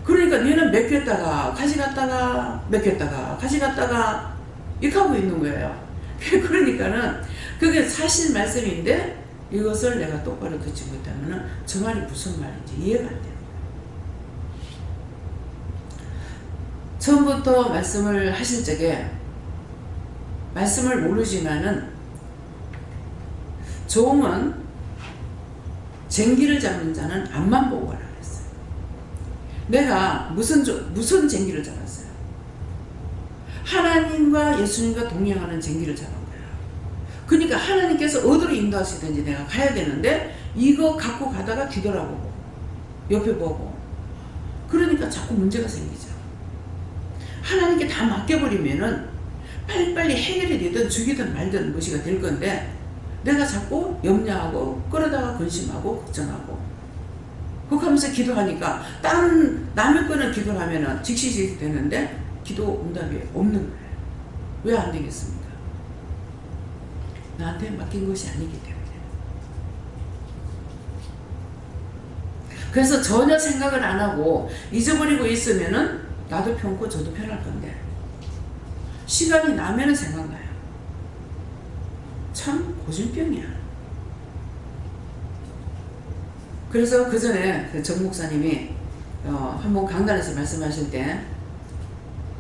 그러니까 니는 맡겼다가 가져갔다가 맡겼다가 가져갔다가 이렇게 하고 있는 거예요. 그러니까는 그게 사실 말씀인데 이것을 내가 똑바로 듣지 못하면은 저 말이 무슨 말인지 이해가 안 돼요. 처음부터 말씀을 하실 적에 말씀을 모르지만은 종은 쟁기를 잡는 자는 앞만 보고 가라 그랬어요. 내가 무슨 쟁기를 잡았어요? 하나님과 예수님과 동행하는 쟁기를 잡은 거예요. 그러니까 하나님께서 어디로 인도하시든지 내가 가야 되는데 이거 갖고 가다가 뒤돌아보고 옆에 보고 그러니까 자꾸 문제가 생기죠. 하나님께 다 맡겨버리면은 빨리빨리 해결이 되든 죽이든 말든 무엇이가 될 건데 내가 자꾸 염려하고 끌어다가 근심하고 걱정하고 그렇게 하면서 기도하니까 다른 남의 거는 기도를 하면은 즉시 되는데 기도 응답이 없는 거예요. 왜 안 되겠습니까? 나한테 맡긴 것이 아니기 때문에. 그래서 전혀 생각을 안 하고 잊어버리고 있으면은 나도 편고 저도 편할 건데 시간이 나면은 생각나요. 참 고질병이야. 그래서 그 전에 정 목사님이 한번 강단에서 말씀하실 때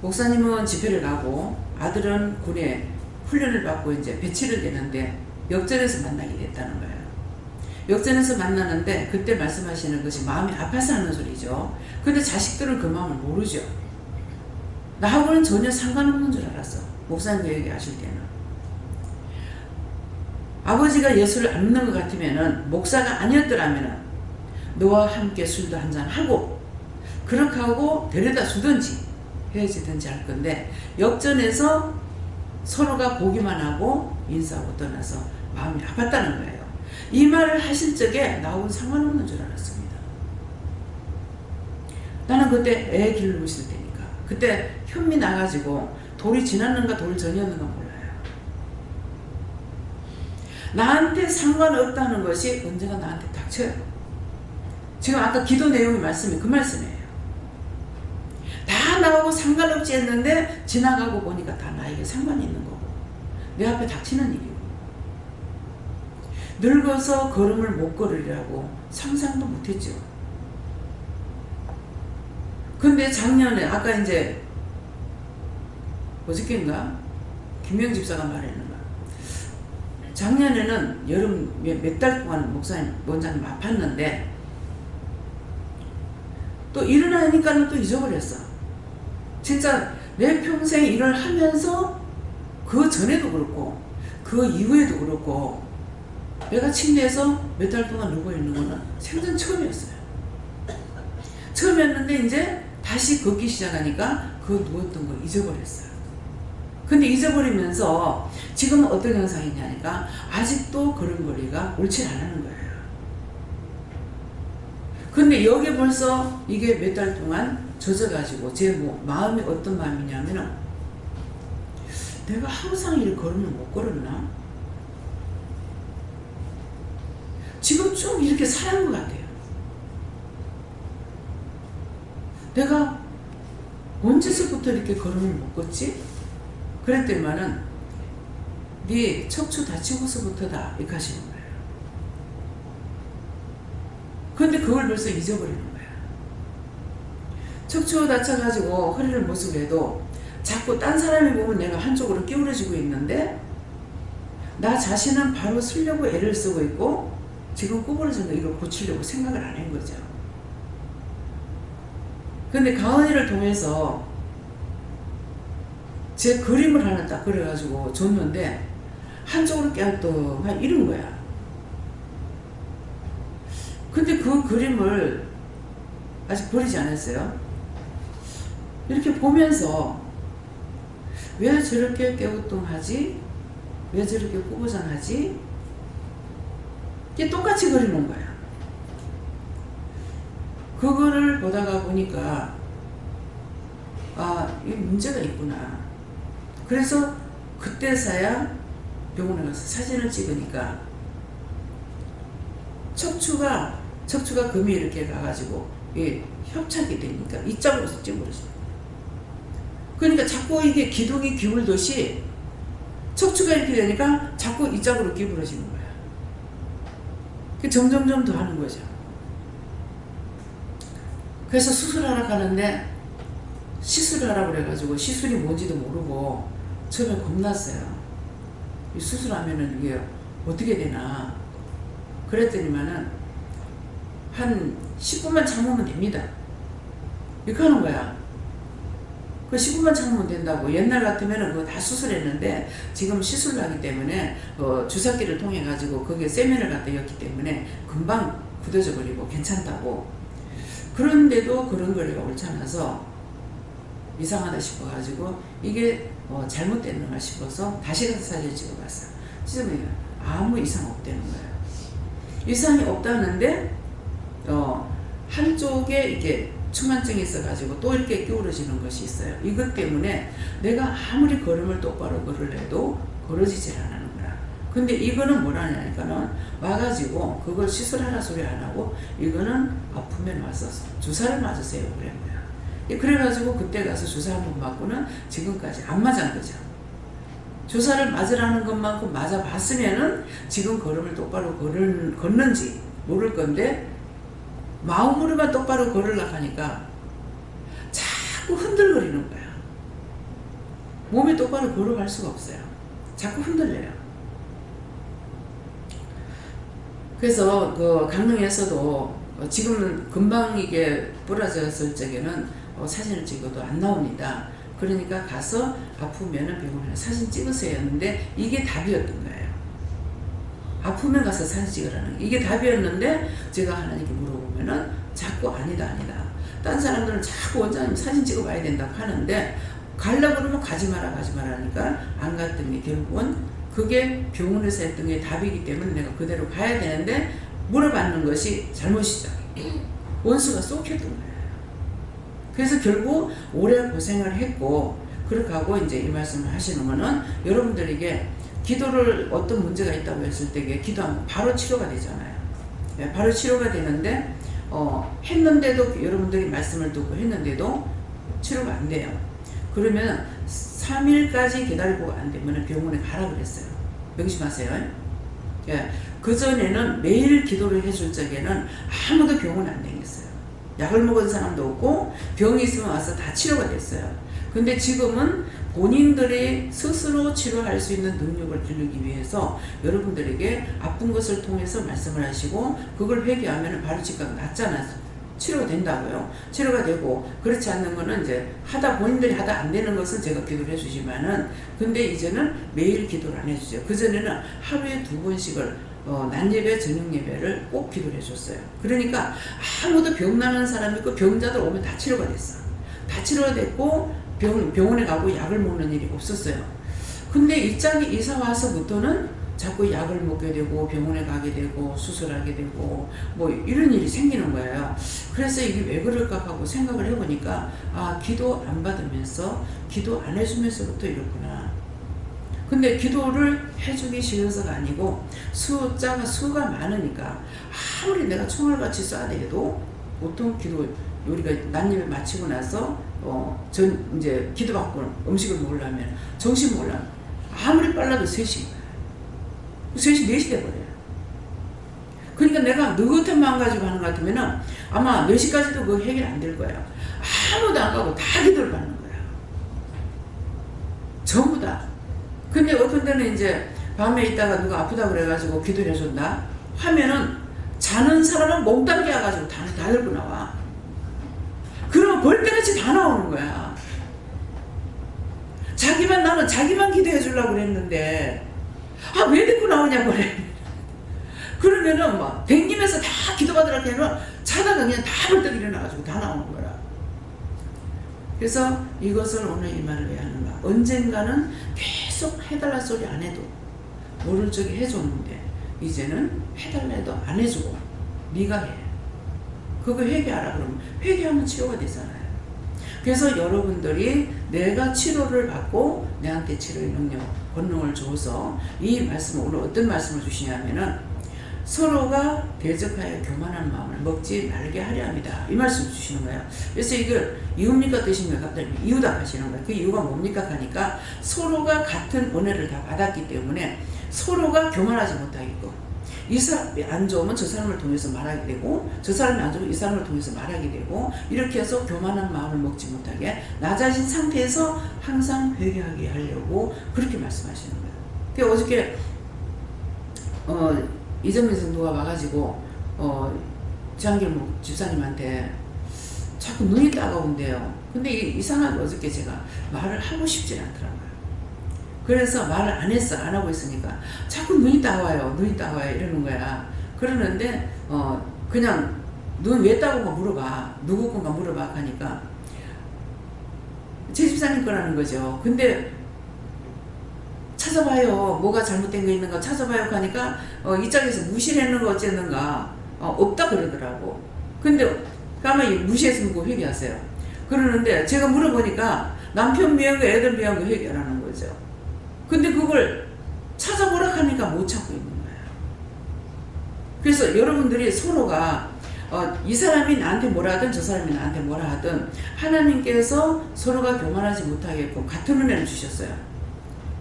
목사님은 집회를 가고 아들은 군에 훈련을 받고 이제 배치를 되는데 역전에서 만나게 됐다는 거예요. 역전에서 만나는데 그때 말씀하시는 것이 마음이 아파서 하는 소리죠. 근데 자식들은 그 마음을 모르죠. 나하고는 전혀 상관없는 줄 알았어. 목사님 얘기하실 때는. 아버지가 예수를 안 믿는 것 같으면은, 목사가 아니었더라면은 너와 함께 술도 한잔 하고 그렇게 하고 데려다 주든지 헤어지든지 할 건데, 역전에서 서로가 보기만 하고 인사하고 떠나서 마음이 아팠다는 거예요. 이 말을 하실 적에 나하고는 상관없는 줄 알았습니다. 나는 그때 애 기르고 있을 때니까. 그때 현미 나가지고 돌이 지났는가 돌 전이었는가 몰라요. 나한테 상관없다는 것이 언제가 나한테 닥쳐요. 지금 아까 기도 내용의 말씀이 그 말씀이에요. 다 나하고 상관없지 했는데 지나가고 보니까 다 나에게 상관이 있는 거고 내 앞에 닥치는 일이고, 늙어서 걸음을 못 걸으리라고 상상도 못했죠. 근데 작년에 아까 이제 어저께인가 김영 집사가 말했는가, 작년에는 여름 몇 달 동안 목사님 원장님 아팠는데 또 일어나니까는 또 잊어버렸어. 진짜 내 평생 일을 하면서 그 전에도 그렇고 그 이후에도 그렇고 내가 침대에서 몇 달 동안 누워있는 거는 생전 처음이었어요. 처음이었는데 이제 다시 걷기 시작하니까 그 누웠던 걸 잊어버렸어요. 근데 잊어버리면서 지금 어떤 현상이냐니까 아직도 걸음걸이가 옳지 않은 거예요. 근데 여기 벌써 이게 몇 달 동안 젖어가지고 제 마음이 어떤 마음이냐면은, 내가 항상 이렇게 걸음을 못 걸었나? 지금 좀 이렇게 살아난 것 같아요. 내가 언제서부터 이렇게 걸음을 못 걷지? 그랬더니만은 네 척추 다치고서부터다 이렇게 하시는 거예요. 근데 그걸 벌써 잊어버리는 거야. 척추 다쳐가지고 허리를 못 쓰고 해도 자꾸 딴 사람이 보면 내가 한쪽으로 기울어지고 있는데 나 자신은 바로 쓰려고 애를 쓰고 있고 지금 구부러진 거 이걸 고치려고 생각을 안 한 거죠. 근데 가은이를 통해서 제 그림을 하나 딱 그려가지고 줬는데 한쪽으로 깨알떡 이런 거야. 근데 그 그림을 아직 버리지 않았어요. 이렇게 보면서 왜 저렇게 깨우뚱하지? 왜 저렇게 꾸부장하지? 이게 똑같이 그리는 거야. 그거를 보다가 보니까 아, 이게 문제가 있구나. 그래서 그때서야 병원에 가서 사진을 찍으니까 척추가 금이 이렇게 가가지고 협착이 되니까 이쪽으로 찌그러져. 그러니까 자꾸 이게 기둥이 기울듯이 척추가 이렇게 되니까 자꾸 이쪽으로 기울어지는 거야. 점점점 더 하는 거죠. 그래서 수술하러 가는데 시술하라고 그래가지고 시술이 뭔지도 모르고 처음에 겁났어요. 수술하면은 이게 어떻게 되나. 그랬더니만은 한 10분만 참으면 됩니다. 이렇게 하는 거야. 그 10분만 참으면 된다고. 옛날 같으면은 그거 다 수술했는데 지금 시술을 하기 때문에 주사기를 통해 가지고 거기에 세면을 갖다 였기 때문에 금방 굳어져 버리고 괜찮다고. 그런데도 그런 거리가 옳지 않아서 이상하다 싶어가지고 이게 잘못됐는가 싶어서 다시 가서 사진 찍어봤어요. 찍으면 아무 이상 없다는 거예요. 이상이 없다는데 한쪽에 이렇게 충만증이 있어가지고 또 이렇게 기울어지는 것이 있어요. 이것 때문에 내가 아무리 걸음을 똑바로 걸으려도 걸어지질 않는 거야. 근데 이거는 뭐라냐니까는 와가지고 그걸 시술하라 소리 안 하고 이거는 아프면 와서 주사를 맞으세요 그런 거야. 그래가지고 그때 가서 주사 한 번 맞고는 지금까지 안 맞은 거죠. 주사를 맞으라는 것만큼 맞아봤으면은 지금 걸음을 똑바로 걷는지 모를 건데 마음으로만 똑바로 걸으려고 하니까 자꾸 흔들거리는 거야. 몸이 똑바로 걸어갈 수가 없어요. 자꾸 흔들려요. 그래서 그 강릉에서도 지금은 금방 이게 부러졌을 적에는 사진을 찍어도 안 나옵니다. 그러니까 가서 아프면은 병원에 사진 찍으세요 했는데 이게 답이었던 거예요. 아프면 가서 사진 찍으라는 이게 답이었는데 제가 하나님께 물어보면은 자꾸 아니다. 딴 사람들은 자꾸 원장님 사진 찍어봐야 된다고 하는데 가려고 그러면 가지 마라 하니까 안 갔더니 결국은 그게 병원에서 했던 게 답이기 때문에 내가 그대로 가야 되는데 물어봤는 것이 잘못이죠. 원수가 쏙했던 거예요. 그래서 결국 오래 고생을 했고 그렇게 하고 이제 이 말씀을 하시는 거는 여러분들에게 기도를 어떤 문제가 있다고 했을 때 기도하면 바로 치료가 되잖아요. 바로 치료가 되는데 했는데도 여러분들이 말씀을 듣고 했는데도 치료가 안 돼요. 그러면 3일까지 기다리고 안 되면 병원에 가라 그랬어요. 명심하세요. 예. 그전에는 매일 기도를 해줄 적에는 아무도 병원 안 다녔어요. 약을 먹은 사람도 없고 병이 있으면 와서 다 치료가 됐어요. 근데 지금은 본인들이 스스로 치료할 수 있는 능력을 기르기 위해서 여러분들에게 아픈 것을 통해서 말씀을 하시고 그걸 회개하면 바로 즉각 낫잖아요. 치료가 된다고요. 치료가 되고 그렇지 않는 거는 이제 본인들이 하다 안 되는 것은 제가 기도를 해주지만은 근데 이제는 매일 기도를 안 해주세요. 그전에는 하루에 2번씩을 낮 예배, 저녁 예배를 꼭 기도를 해줬어요. 그러니까 아무도 병나는 사람이 있고 병자들 오면 다 치료가 됐어. 다 치료가 됐고 병원에 가고 약을 먹는 일이 없었어요. 근데 이 짝이 이사 와서부터는 자꾸 약을 먹게 되고 병원에 가게 되고 수술하게 되고 뭐 이런 일이 생기는 거예요. 그래서 이게 왜 그럴까 하고 생각을 해보니까 기도 안 받으면서 기도 안 해주면서부터 이렇구나. 근데 기도를 해주기 싫어서가 아니고 수가 많으니까 아무리 내가 총알같이 쏴대도 보통 기도 우리가 난입에 마치고 나서 이제 기도받고 음식을 먹으려면 정신 먹으려면 아무리 빨라도 3시간 3시 4시 돼버려요. 그러니까 내가 느긋한 마음 가지고 하는 것 같으면 아마 4시까지도 그 해결 안 될 거예요. 아무도 안 가고 다 기도를 받는 거예요. 전부 다. 근데 어떤 때는 이제 밤에 있다가 누가 아프다 그래가지고 기도를 해준다 하면은 자는 사람은 몽땅 깨어가지고 다 들고 나와. 그러면 벌떼같이 다 나오는 거야. 나는 자기만 기도해 주려고 그랬는데 왜 데리고 나오냐고 그래. 그러면은 막 댕기면서 다 기도받으라고 하면 자다가 그냥 다 벌떡 일어나가지고 다 나오는 거야. 그래서 이것을 오늘 이 말을 왜 하는가. 언젠가는 계속 해달라 소리 안 해도 모를 적에 해줬는데 이제는 해달라 해도 안 해주고 네가 해. 그거 회개하라 그러면 회개하면 치료가 되잖아요. 그래서 여러분들이 내가 치료를 받고 내한테 치료의 능력, 권능을 줘서 이 말씀을 오늘 어떤 말씀을 주시냐면은 서로가 대적하여 교만한 마음을 먹지 말게 하려 합니다. 이 말씀을 주시는 거예요. 그래서 이걸 이유입니까 뜻입니까? 갑자기 이유다 하시는 거예요. 그 이유가 뭡니까 하니까 서로가 같은 은혜를 다 받았기 때문에 서로가 교만하지 못하겠고 이 사람이 안 좋으면 저 사람을 통해서 말하게 되고 저 사람이 안 좋으면 이 사람을 통해서 말하게 되고 이렇게 해서 교만한 마음을 먹지 못하게 낮아진 상태에서 항상 회개하게 하려고 그렇게 말씀하시는 거예요. 근데 어저께 이정민 성도가 와가지고 지한길목 집사님한테 자꾸 눈이 따가운데요. 근데 이상하게 어저께 제가 말을 하고 싶지 않더라고요. 그래서 말을 안 했어. 안 하고 있으니까 자꾸 눈이 따가워요 이러는 거야. 그러는데 그냥 눈 왜 따가운가 물어봐. 누구 건가 물어봐 하니까 제 집사님 거라는 거죠. 근데 찾아봐요. 뭐가 잘못된 거 있는가 찾아봐요 하니까 이쪽에서 무시를 했는 거 어쨌는가 없다 그러더라고. 근데 가만히 무시했으면 그거 회개하세요. 그러는데 제가 물어보니까 남편 미운 거 애들 미운 거 회개하라는 거죠. 근데 그걸 찾아보라 하니까 못 찾고 있는 거예요. 그래서 여러분들이 서로가 이 사람이 나한테 뭐라 하든 저 사람이 나한테 뭐라 하든 하나님께서 서로가 교만하지 못하게끔 같은 은혜를 주셨어요.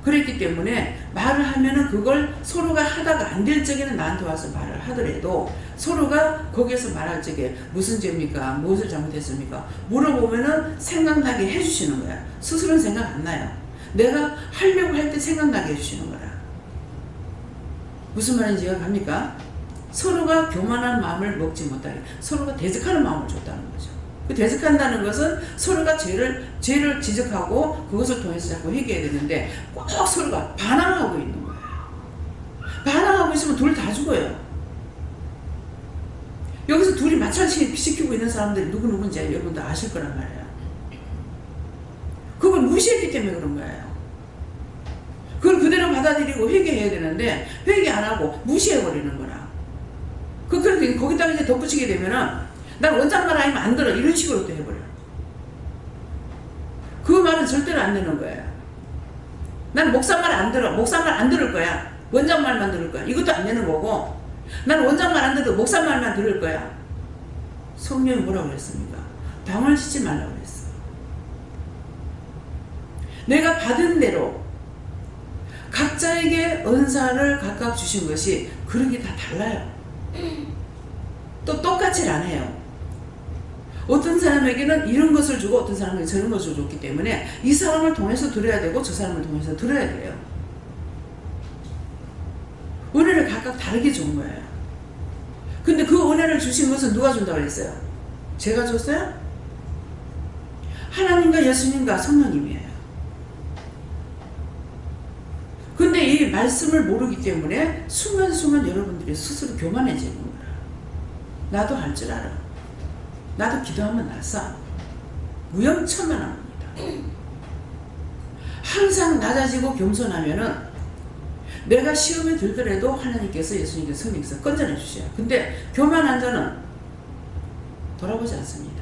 그랬기 때문에 말을 하면은 그걸 서로가 하다가 안 될 적에는 나한테 와서 말을 하더라도 서로가 거기에서 말할 적에 무슨 죄입니까? 무엇을 잘못했습니까? 물어보면은 생각나게 해주시는 거야. 스스로는 생각 안 나요. 내가 하려고 할 때 생각나게 해주시는 거라. 무슨 말인지 이해갑니까? 서로가 교만한 마음을 먹지 못하게 서로가 대적하는 마음을 줬다는 거죠. 그 대적한다는 것은 서로가 죄를 지적하고 그것을 통해서 자꾸 회개해야 되는데 꼭 서로가 반항하고 있는 거예요. 반항하고 있으면 둘 다 죽어요. 여기서 둘이 마찰시키고 있는 사람들이 누구인지 여러분도 아실 거란 말이에요. 그걸 무시했기 때문에 그런 거예요. 그걸 그대로 받아들이고 회개해야 되는데 회개 안 하고 무시해버리는 거라. 그렇게 거기다가 이제 덧붙이게 되면은 난 원장 말 아니면 안 들어 이런 식으로 또 해버려. 그 말은 절대로 안 되는 거예요. 난 목사 말 안 들어. 목사 말 안 들을 거야. 원장 말만 들을 거야. 이것도 안 되는 거고 난 원장 말 안 들어도 목사 말만 들을 거야. 성령이 뭐라고 그랬습니까? 당황하시지 말라고 그랬어. 내가 받은 대로 각자에게 은사를 각각 주신 것이 그런 게 다 달라요. 또 똑같이 안 해요. 어떤 사람에게는 이런 것을 주고 어떤 사람에게 저런 것을 줬기 때문에 이 사람을 통해서 들어야 되고 저 사람을 통해서 들어야 돼요. 은혜를 각각 다르게 준 거예요. 근데 그 은혜를 주신 것은 누가 준다고 했어요? 제가 줬어요? 하나님과 예수님과 성령님이에요. 근데 이 말씀을 모르기 때문에 순간순간 여러분들이 스스로 교만해지는 거야. 나도 할 줄 알아. 나도 기도하면 나서 무형천만합니다. 항상 낮아지고 겸손하면은 내가 시험에 들더라도 하나님께서 예수님께서 성령께서 건져내 주셔요. 근데 교만한 자는 돌아보지 않습니다.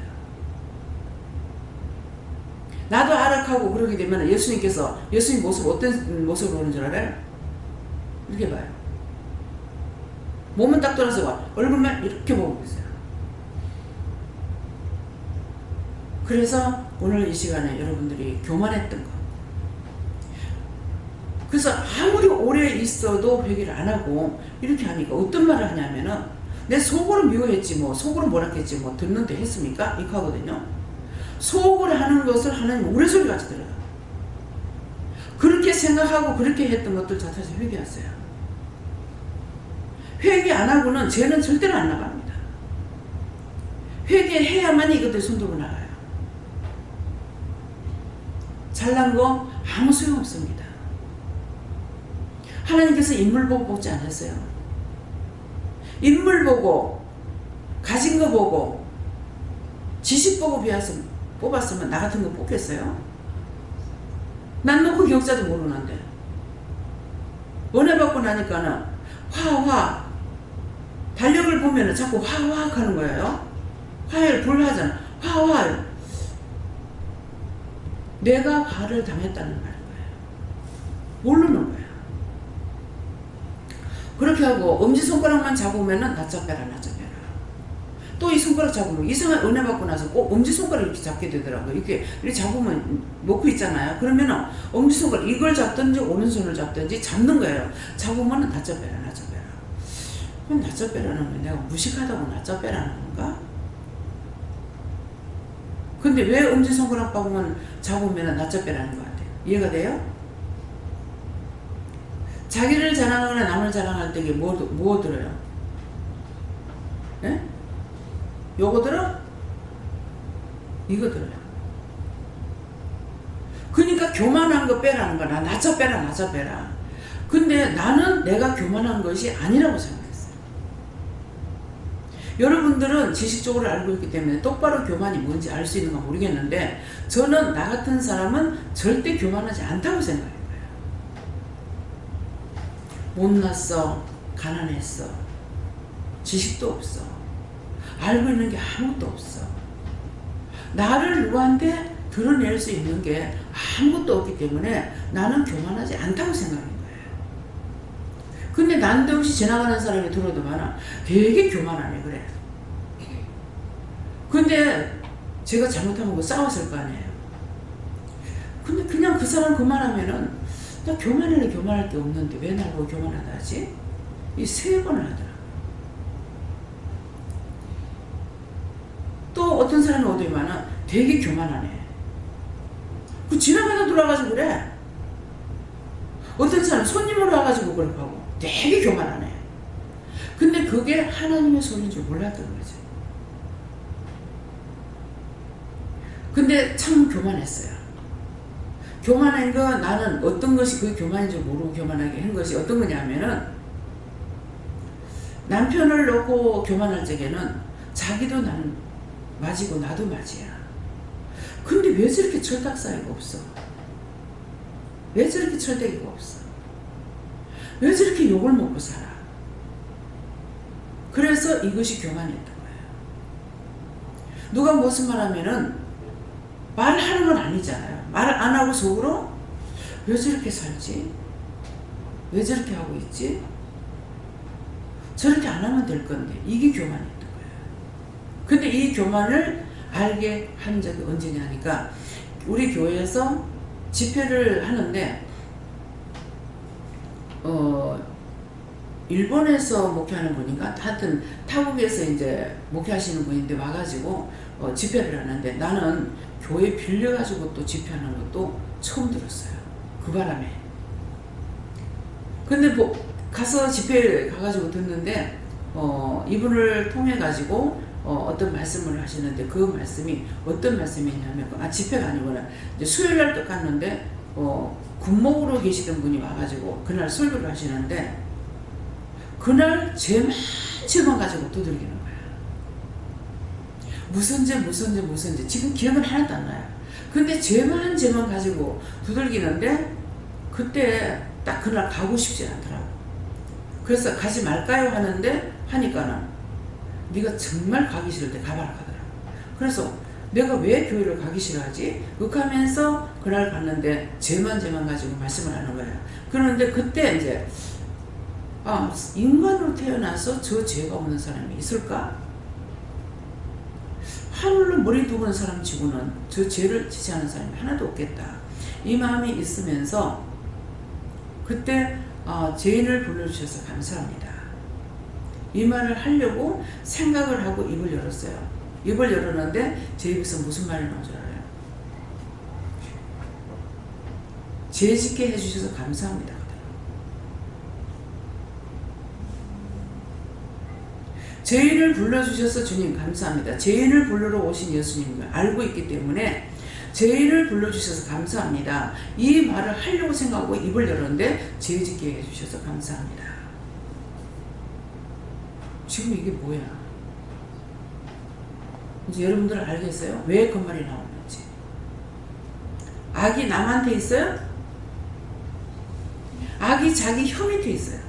나도 아락하고 그러게 되면 예수님께서 예수님 모습 어떤 모습으로 오는 줄 알아요? 이렇게 봐요. 몸은 딱 돌아서 와. 얼굴만 이렇게 보고 있어요. 그래서 오늘 이 시간에 여러분들이 교만했던 거. 그래서 아무리 오래 있어도 회개를 안 하고 이렇게 하니까 어떤 말을 하냐면은 내 속으로 미워했지 뭐 속으로 뭐라 했지 뭐 듣는데 했습니까? 이렇게 하거든요. 속으로 하는 것을 하나님 우레소리 같이 들어요. 그렇게 생각하고 그렇게 했던 것들 자체에서 회개하세요. 회개 안 하고는 죄는 절대로 안 나갑니다. 회개해야만 이것들 손들고 나가요. 잘난 거 아무 소용없습니다. 하나님께서 인물 보고 뽑지 않았어요. 인물 보고 가진 거 보고 지식 보고 뽑았으면 나 같은 거 뽑겠어요? 난 놓고 기억자도 모르는데 은혜 받고 나니까는 화화 달력을 보면은 자꾸 화화 하는 거예요. 화해를 불하잖아. 화화 내가 화를 당했다는 말인 거예요. 모르는 거예요. 그렇게 하고 엄지손가락만 잡으면은 낮잡빼라 낮잡빼라. 또 이 손가락 잡으면 이상한 은혜 받고 나서 꼭 엄지손가락 이렇게 잡게 되더라고요. 이렇게 잡으면 놓고 있잖아요. 그러면은 엄지손가락 이걸 잡든지 오른손을 잡든지 잡는 거예요. 잡으면은 낮잡빼라 낮잡빼라. 그럼 낮잡빼라는 건 내가 무식하다고 낮잡빼라는 건가? 근데 왜 엄지손가락 잡으면 낮잡빼라는 것 같아요? 이해가 돼요? 자기를 자랑하거나 남을 자랑할 때 이게 뭐 들어요? 예? 요거 들어? 이거 들어요. 그러니까 교만한 거 빼라는 거야. 낮잡빼라 낮잡빼라. 근데 나는 내가 교만한 것이 아니라고 생각했어요. 여러분들은 지식적으로 알고 있기 때문에 똑바로 교만이 뭔지 알 수 있는가 모르겠는데 저는 나 같은 사람은 절대 교만하지 않다고 생각해요. 못났어, 가난했어, 지식도 없어, 알고 있는 게 아무것도 없어. 나를 누구한테 드러낼 수 있는 게 아무것도 없기 때문에 나는 교만하지 않다고 생각하는 거예요. 근데 난데없이 지나가는 사람이 들어도 많아. 되게 교만하네 그래. 근데 제가 잘못하면 싸웠을 거 아니에요. 근데 그냥 그 사람 그만하면은 나 교만할 게 없는데 왜 나보고 교만하다 하지? 이 3번을 하더라. 또 어떤 사람은 어디 많아? 되게 교만하네. 그 지나가다 돌아가지고 그래. 어떤 사람 손님으로 와가지고 그렇게 하고 되게 교만하네. 근데 그게 하나님의 소리인 줄 몰랐던 거죠. 근데 참 교만했어요. 교만한 거, 나는 어떤 것이 그 교만인 줄 모르고 교만하게 한 것이 어떤 거냐면은, 남편을 놓고 교만할 적에는 자기도 나는 맞이고 나도 맞이야. 근데 왜 저렇게 철딱사이가 없어? 왜 저렇게 철대기가 없어? 왜 저렇게 욕을 먹고 살아? 그래서 이것이 교만이었던 거예요. 누가 무슨 말 하면은 말하는 건 아니잖아요. 말을 안 하고 속으로 왜 저렇게 살지? 왜 저렇게 하고 있지? 저렇게 안 하면 될 건데. 이게 교만이었던 거예요. 근데 이 교만을 알게 한 적이 언제냐니까, 우리 교회에서 집회를 하는데 일본에서 목회하는 분인가? 하여튼 타국에서 이제 목회하시는 분인데 와가지고 집회를 하는데, 나는 교회 빌려가지고 또 집회하는 것도 처음 들었어요. 그 바람에. 근데 뭐 가서 집회를 가가지고 듣는데 이분을 통해 가지고 어떤 말씀을 하시는데, 그 말씀이 어떤 말씀이냐면, 집회가 아니구나. 이제 수요일날 또 갔는데 군목으로 계시던 분이 와가지고 그날 설교를 하시는데, 그날 죄만 가지고 두들기는 거야. 무슨 죄 지금 기억은 하나도 안 나요. 근데 죄만 가지고 두들기는데, 그때 딱 그날 가고 싶지 않더라고. 그래서 가지 말까요 하니까는 네가 정말 가기 싫을 때 가봐라 하더라고. 그래서 내가 왜 교회를 가기 싫어하지? 하면서 그날 갔는데 죄만 가지고 말씀을 하는 거예요. 그런데 그때 이제 인간으로 태어나서 저 죄가 없는 사람이 있을까? 하늘로 머리 두는 사람 치고는 저 죄를 지지 않은 사람이 하나도 없겠다. 이 마음이 있으면서 그때 죄인을 불러주셔서 감사합니다. 이 말을 하려고 생각을 하고 입을 열었어요. 입을 열었는데 제 입에서 무슨 말이 나온 줄 알아요? 죄 짓게 해주셔서 감사합니다. 죄인을 불러주셔서 주님 감사합니다. 죄인을 부르러 오신 예수님을 알고 있기 때문에 죄인을 불러주셔서 감사합니다. 이 말을 하려고 생각하고 입을 열었는데 죄 짓게 해주셔서 감사합니다. 지금 이게 뭐야? 이제 여러분들 알겠어요? 왜 그 말이 나오는지. 악이 남한테 있어요? 악이 자기 혀 밑에 있어요.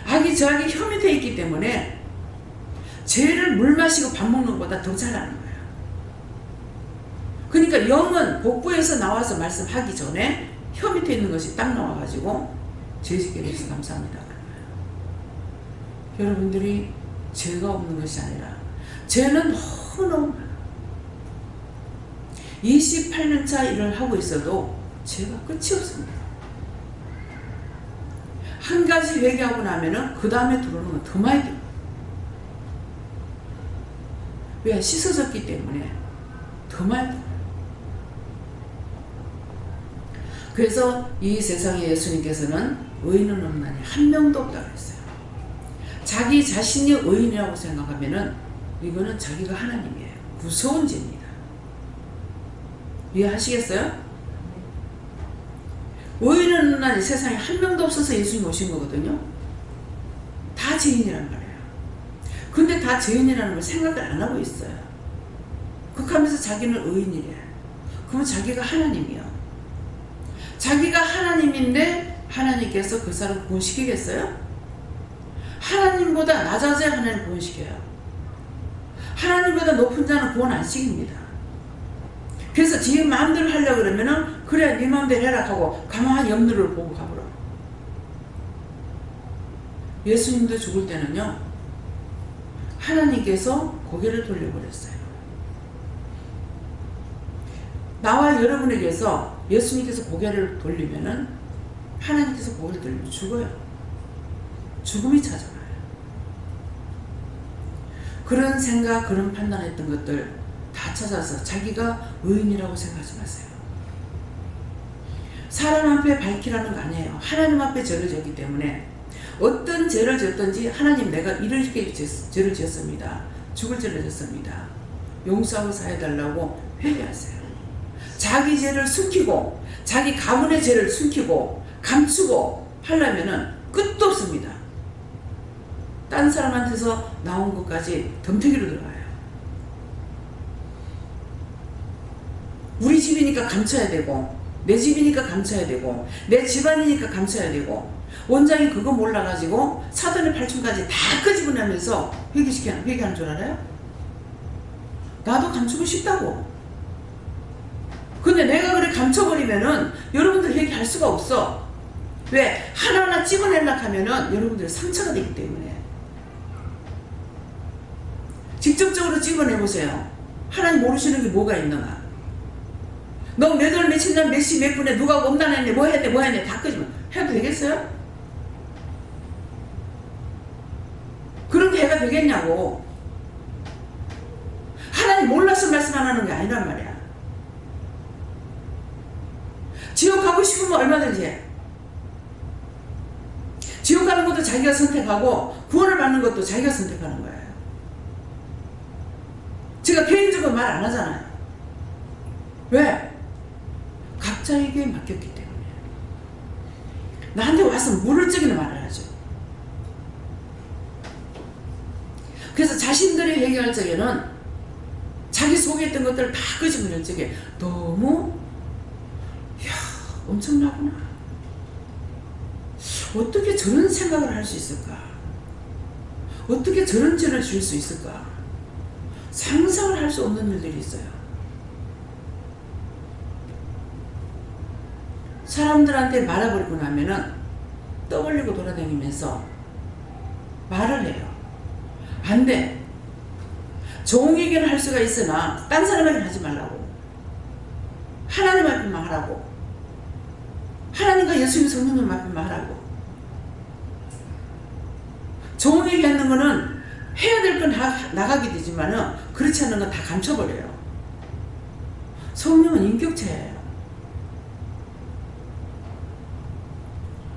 악이 자기 혀 밑에 있기 때문에 죄를 물 마시고 밥 먹는 것보다 더 잘하는 거예요. 그러니까 영은 복부에서 나와서 말씀하기 전에 혀 밑에 있는 것이 딱 나와가지고 죄 짓게 해주셔서 감사합니다. 여러분들이 죄가 없는 것이 아니라 죄는 너무너무 많아. 28년차 일을 하고 있어도 죄가 끝이 없습니다. 한 가지 회개하고 나면은 그 다음에 들어오는 건 더 많이 들어요. 왜? 씻어졌기 때문에 더 많이 들어요. 그래서 이 세상에 예수님께서는 의인은 없나니 한 명도 없다고 했어요. 자기 자신이 의인이라고 생각하면은 이거는 자기가 하나님이에요. 무서운 죄입니다. 이해하시겠어요? 의인은 없나니 세상에 한 명도 없어서 예수님 오신 거거든요. 다 죄인이란 말이에요. 근데 다 죄인이라는 걸 생각을 안 하고 있어요. 그러면서 자기는 의인이래. 그러면 자기가 하나님이요. 자기가 하나님인데 하나님께서 그 사람 구원시키겠어요? 하나님보다 낮아져야 하나님 구원시켜요. 하나님보다 높은 자는 구원 안 시킵니다. 그래서 지 마음대로 하려고 그러면은 그래 네 마음대로 해라 하고 가만히 옆눈을 보고 가보라. 예수님도 죽을 때는요 하나님께서 고개를 돌려버렸어요. 나와 여러분에게서 예수님께서 고개를 돌리면은 하나님께서 고개를 돌리면 죽어요. 죽음이 찾아와요. 그런 생각, 그런 판단했던 것들 다 찾아서 자기가 의인이라고 생각하지 마세요. 사람 앞에 밝히라는 거 아니에요. 하나님 앞에 죄를 졌기 때문에 어떤 죄를 졌든지 하나님 내가 이렇게 죄를 지었습니다. 죽을 죄를 졌습니다. 용서하고 사해달라고 회개하세요. 자기 죄를 숨기고 자기 가문의 죄를 숨기고 감추고 하려면은 끝도 없습니다. 딴 사람한테서 나온 것까지 덤태기로 들어가요. 우리 집이니까 감춰야 되고 내 집이니까 감춰야 되고 내 집안이니까 감춰야 되고 원장이 그거 몰라가지고 사돈의 팔촌까지 다 끄집어내면서 회개하는 줄 알아요? 나도 감추고 싶다고. 근데 내가 그래 감춰버리면은 여러분들 회개할 수가 없어. 왜? 하나하나 찝어내려고 하면은 여러분들 상처가 되기 때문에. 직접적으로 찝어내보세요. 하나님 모르시는 게 뭐가 있는가? 너 몇 월 며칠 날 몇 시 몇 분에 누가 엄단했네 뭐 했네 다 끄집어 해도 되겠어요? 그런 게 해가 되겠냐고. 하나님 몰라서 말씀 안 하는 게 아니란 말이야. 지옥 가고 싶으면 얼마든지 해. 지옥 가는 것도 자기가 선택하고 구원을 받는 것도 자기가 선택하는 거예요. 제가 개인적으로 말 안 하잖아요. 왜? 각자에게 맡겼기 때문에. 나한테 와서 물을 적이는 말을 하죠. 그래서 자신들이 회개할 적에는 자기 속에 있던 것들을 다 끄집어낼 적에 너무 엄청나구나. 어떻게 저런 생각을 할 수 있을까? 어떻게 저런 죄를 지을 수 있을까? 상상을 할 수 없는 일들이 있어요. 사람들한테 말해버리고 나면은 떠벌리고 돌아다니면서 말을 해요. 안 돼. 종에게는 할 수가 있으나 딴 사람에게는 하지 말라고. 하나님 앞에만 하라고. 하나님과 예수님 성령님 앞에만 하라고. 종에게 하는 거는 해야 될 건 나가게 되지만은 그렇지 않은 건 다 감춰버려요. 성령은 인격체예요.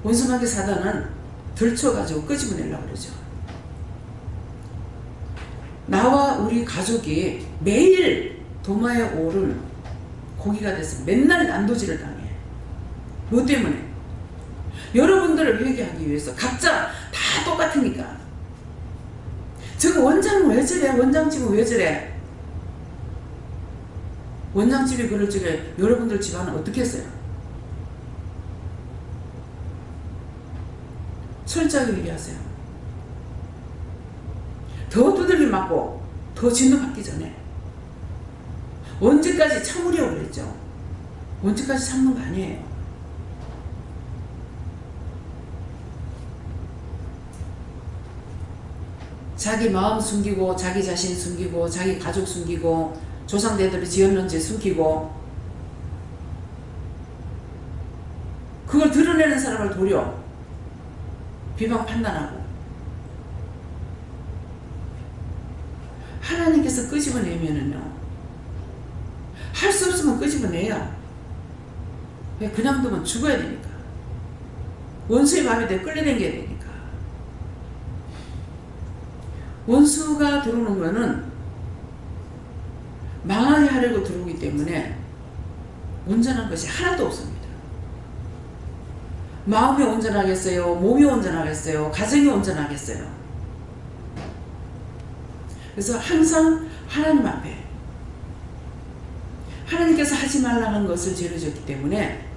원수마귀 사단은 들춰가지고 끄집어내려고 그러죠. 나와 우리 가족이 매일 도마에 오른 고기가 돼서 맨날 난도질을 당해. 뭐 때문에? 여러분들을 회개하기 위해서 각자 다 똑같으니까. 저거 원장은 왜 저래? 원장집은 왜 저래? 원장집이 그럴 적에 여러분들 집안은 어떻게 했어요? 철저하게 회개하세요. 더 두들기 맞고 더 진노 받기 전에. 언제까지 참으려고 그랬죠? 언제까지 참는 거 아니에요. 자기 마음 숨기고 자기 자신 숨기고 자기 가족 숨기고 조상대들이 지었는지 숨기고 그걸 드러내는 사람을 도려 비방 판단하고 하나님께서 끄집어내면은요 할 수 없으면 끄집어내요. 왜? 그냥 두면 죽어야 되니까. 원수의 마음에 대해 끌려다녀야 되니까. 원수가 들어오는 거는 망하게 하려고 들어오기 때문에 온전한 것이 하나도 없습니다. 마음이 온전하겠어요? 몸이 온전하겠어요? 가정이 온전하겠어요? 그래서 항상 하나님 앞에 하나님께서 하지 말라는 것을 죄를 졌기 때문에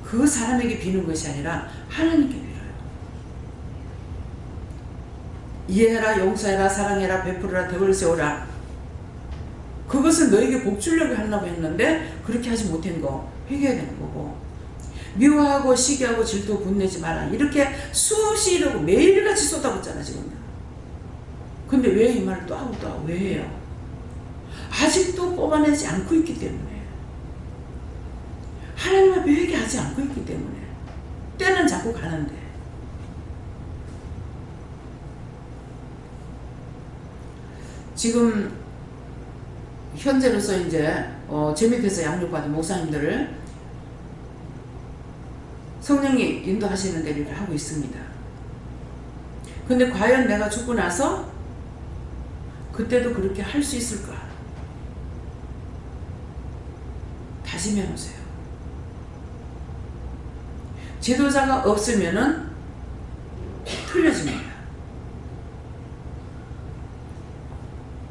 그 사람에게 비는 것이 아니라 하나님께 빌어요. 이해해라, 용서해라, 사랑해라, 베풀어라, 덕을 세우라. 그것은 너에게 복 주려고 하려고 했는데 그렇게 하지 못한 거 회개해야 되는 거고, 미워하고 시기하고 질투 분내지 마라 이렇게 수없이 이러고 매일같이 쏟아붓잖아 지금. 근데 왜 이 말을 또 하고 또 하고 왜 해요? 아직도 뽑아내지 않고 있기 때문에, 하나님 앞에 회개하지 않고 있기 때문에. 때는 자꾸 가는데. 지금 현재로서 이제 제 밑에서 양육받은 목사님들을 성령이 인도하시는 대로 일을 하고 있습니다. 근데 과연 내가 죽고 나서 그때도 그렇게 할 수 있을까? 다짐해 보세요. 지도자가 없으면은 틀려집니다.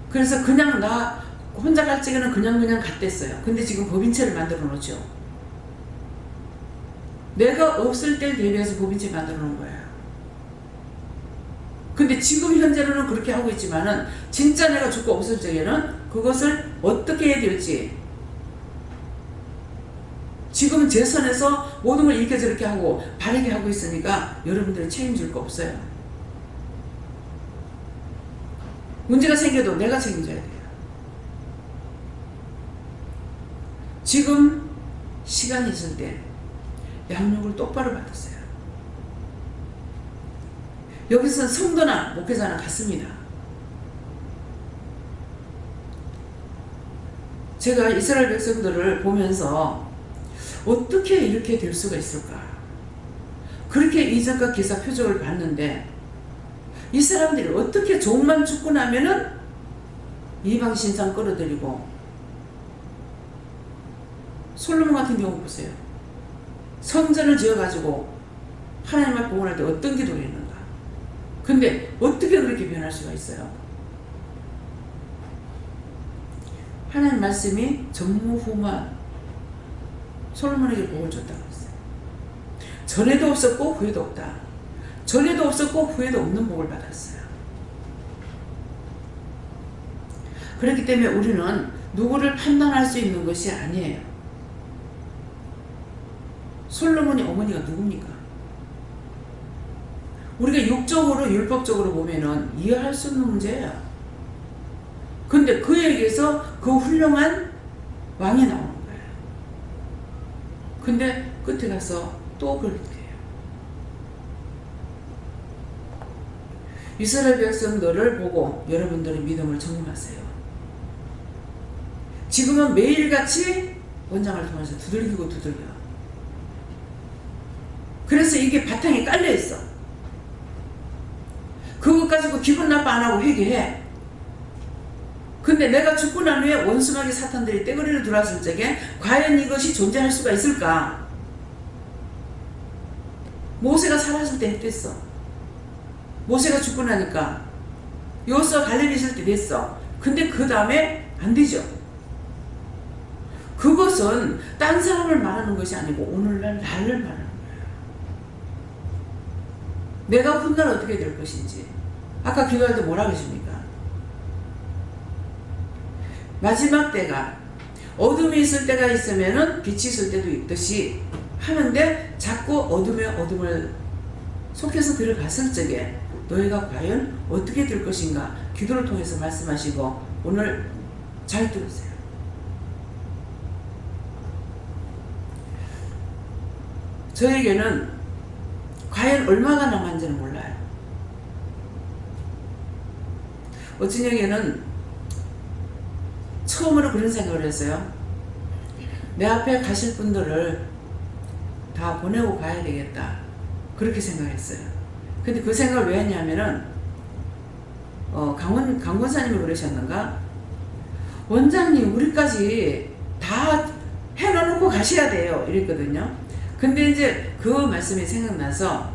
그래서 그냥 나 혼자 갈 적에는 그냥 갔댔어요. 근데 지금 법인체를 만들어 놓죠. 내가 없을 때 대비해서 법인체 만들어 놓은 거예요. 근데 지금 현재로는 그렇게 하고 있지만은 진짜 내가 죽고 없을 적에는 그것을 어떻게 해야 될지, 지금 제 선에서 모든 걸 이렇게 저렇게 하고 바르게 하고 있으니까 여러분들은 책임질 거 없어요. 문제가 생겨도 내가 책임져야 돼요. 지금 시간이 있을 때 양육을 똑바로 받았어요. 여기서는 성도나 목회자나 같습니다. 제가 이스라엘 백성들을 보면서 어떻게 이렇게 될 수가 있을까? 그렇게 이적과 기사 표적을 봤는데 이 사람들이 어떻게 종만 죽고 나면은 이방 신상 끌어들이고, 솔로몬 같은 경우 보세요. 성전을 지어가지고 하나님 앞에 봉헌할 때 어떤 기도를 했는가? 근데 어떻게 그렇게 변할 수가 있어요? 하나님 말씀이 전무후무한 솔로몬에게 복을 줬다고 했어요. 전에도 없었고 후에도 없다. 전에도 없었고 후에도 없는 복을 받았어요. 그렇기 때문에 우리는 누구를 판단할 수 있는 것이 아니에요. 솔로몬이 어머니가 누굽니까? 우리가 육적으로 율법적으로 보면은 이해할 수 없는 문제예요. 근데 그에게서 그 훌륭한 왕이 나오는 거예요. 근데 끝에 가서 또 그렇게 해요. 이스라엘 백성들을 보고 여러분들의 믿음을 점검하세요. 지금은 매일같이 원장을 통해서 두들기고 두들겨. 그래서 이게 바탕에 깔려있어. 그것 가지고 기분 나빠 안 하고 회개해. 근데 내가 죽고 난 후에 원수마귀 사탄들이 떼거리를 들어왔을 적에 과연 이것이 존재할 수가 있을까? 모세가 살았을 때 했댔어. 모세가 죽고 나니까 여호수아 갈렙이 있을 때 됐어. 근데 그 다음에 안 되죠. 그것은 딴 사람을 말하는 것이 아니고 오늘날 나를 말하는 거예요. 내가 훗날 어떻게 될 것인지. 아까 기도할 때 뭐라고 했습니까? 마지막 때가 어둠이 있을 때가 있으면은 빛이 있을 때도 있듯이 하는데, 자꾸 어둠에 어둠을 속해서 들어갔을 적에 너희가 과연 어떻게 될 것인가 기도를 통해서 말씀하시고 오늘 잘 들으세요. 저에게는 과연 얼마가 남았는지는 몰라요. 어떤 에게는 처음으로 그런 생각을 했어요. 내 앞에 가실 분들을 다 보내고 가야 되겠다. 그렇게 생각했어요. 근데 그 생각을 왜 했냐면은, 강권사님이 그러셨는가? 원장님, 우리까지 다 해놓고 가셔야 돼요. 이랬거든요. 근데 이제 그 말씀이 생각나서,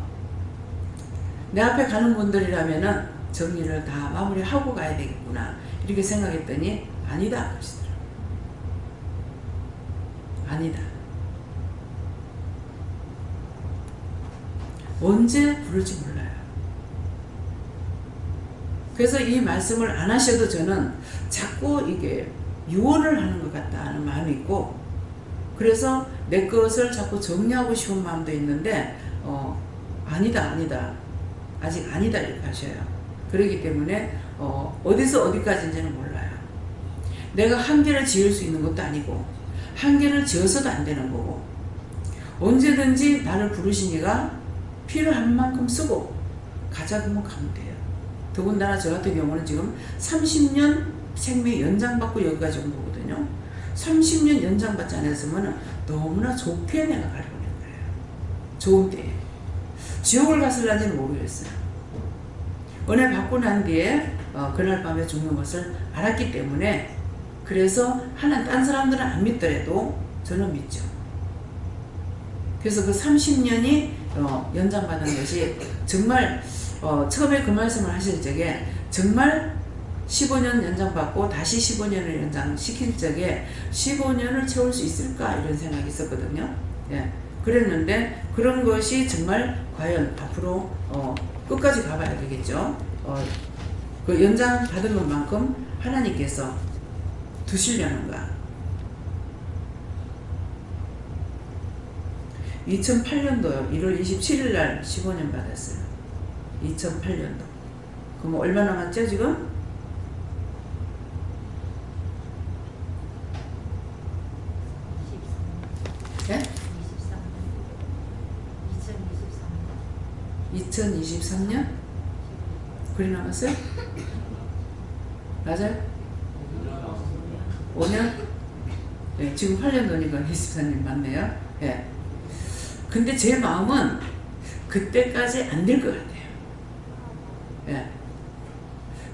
내 앞에 가는 분들이라면은 정리를 다 마무리하고 가야 되겠구나. 이렇게 생각했더니, 아니다. 그러시더라고요. 아니다. 언제 부를지 몰라요. 그래서 이 말씀을 안 하셔도 저는 자꾸 이게 유언을 하는 것 같다는 마음이 있고, 그래서 내 것을 자꾸 정리하고 싶은 마음도 있는데, 아니다, 아직 아니다 이렇게 하셔요. 그렇기 때문에 어디서 어디까지인지는 몰라요. 내가 한계를 지을 수 있는 것도 아니고 한계를 지어서도 안 되는 거고, 언제든지 나를 부르시니까 필요한 만큼 쓰고 가자 그러면 가면 돼요. 더군다나 저 같은 경우는 지금 30년 생명 연장받고 여기까지 온 거거든요. 30년 연장받지 않았으면 너무나 좋게 내가 가려고 하는 거예요. 좋은 때예요. 지옥을 갔을런지는 모르겠어요. 은혜 받고 난 뒤에 그날 밤에 죽는 것을 알았기 때문에, 그래서 하나님 딴 사람들은 안 믿더라도 저는 믿죠. 그래서 그 30년이 연장받은 것이 정말 처음에 그 말씀을 하실 적에 정말 15년 연장받고 다시 15년을 연장시킬 적에 15년을 채울 수 있을까 이런 생각이 있었거든요. 예. 그랬는데 그런 것이 정말 과연 앞으로 끝까지 가봐야 되겠죠. 그 연장 받은 것만큼 하나님께서 두시려는가. 2008년도요. 1월 27일 날 15년 받았어요. 2008년도. 그럼 얼마 남았죠 지금? 네? 2023년? 그리 남았어요? 맞아요? 5년? 네, 지금 8년도니까 24년 맞네요. 네. 근데 제 마음은 그때까지 안 될 것 같아요. 예.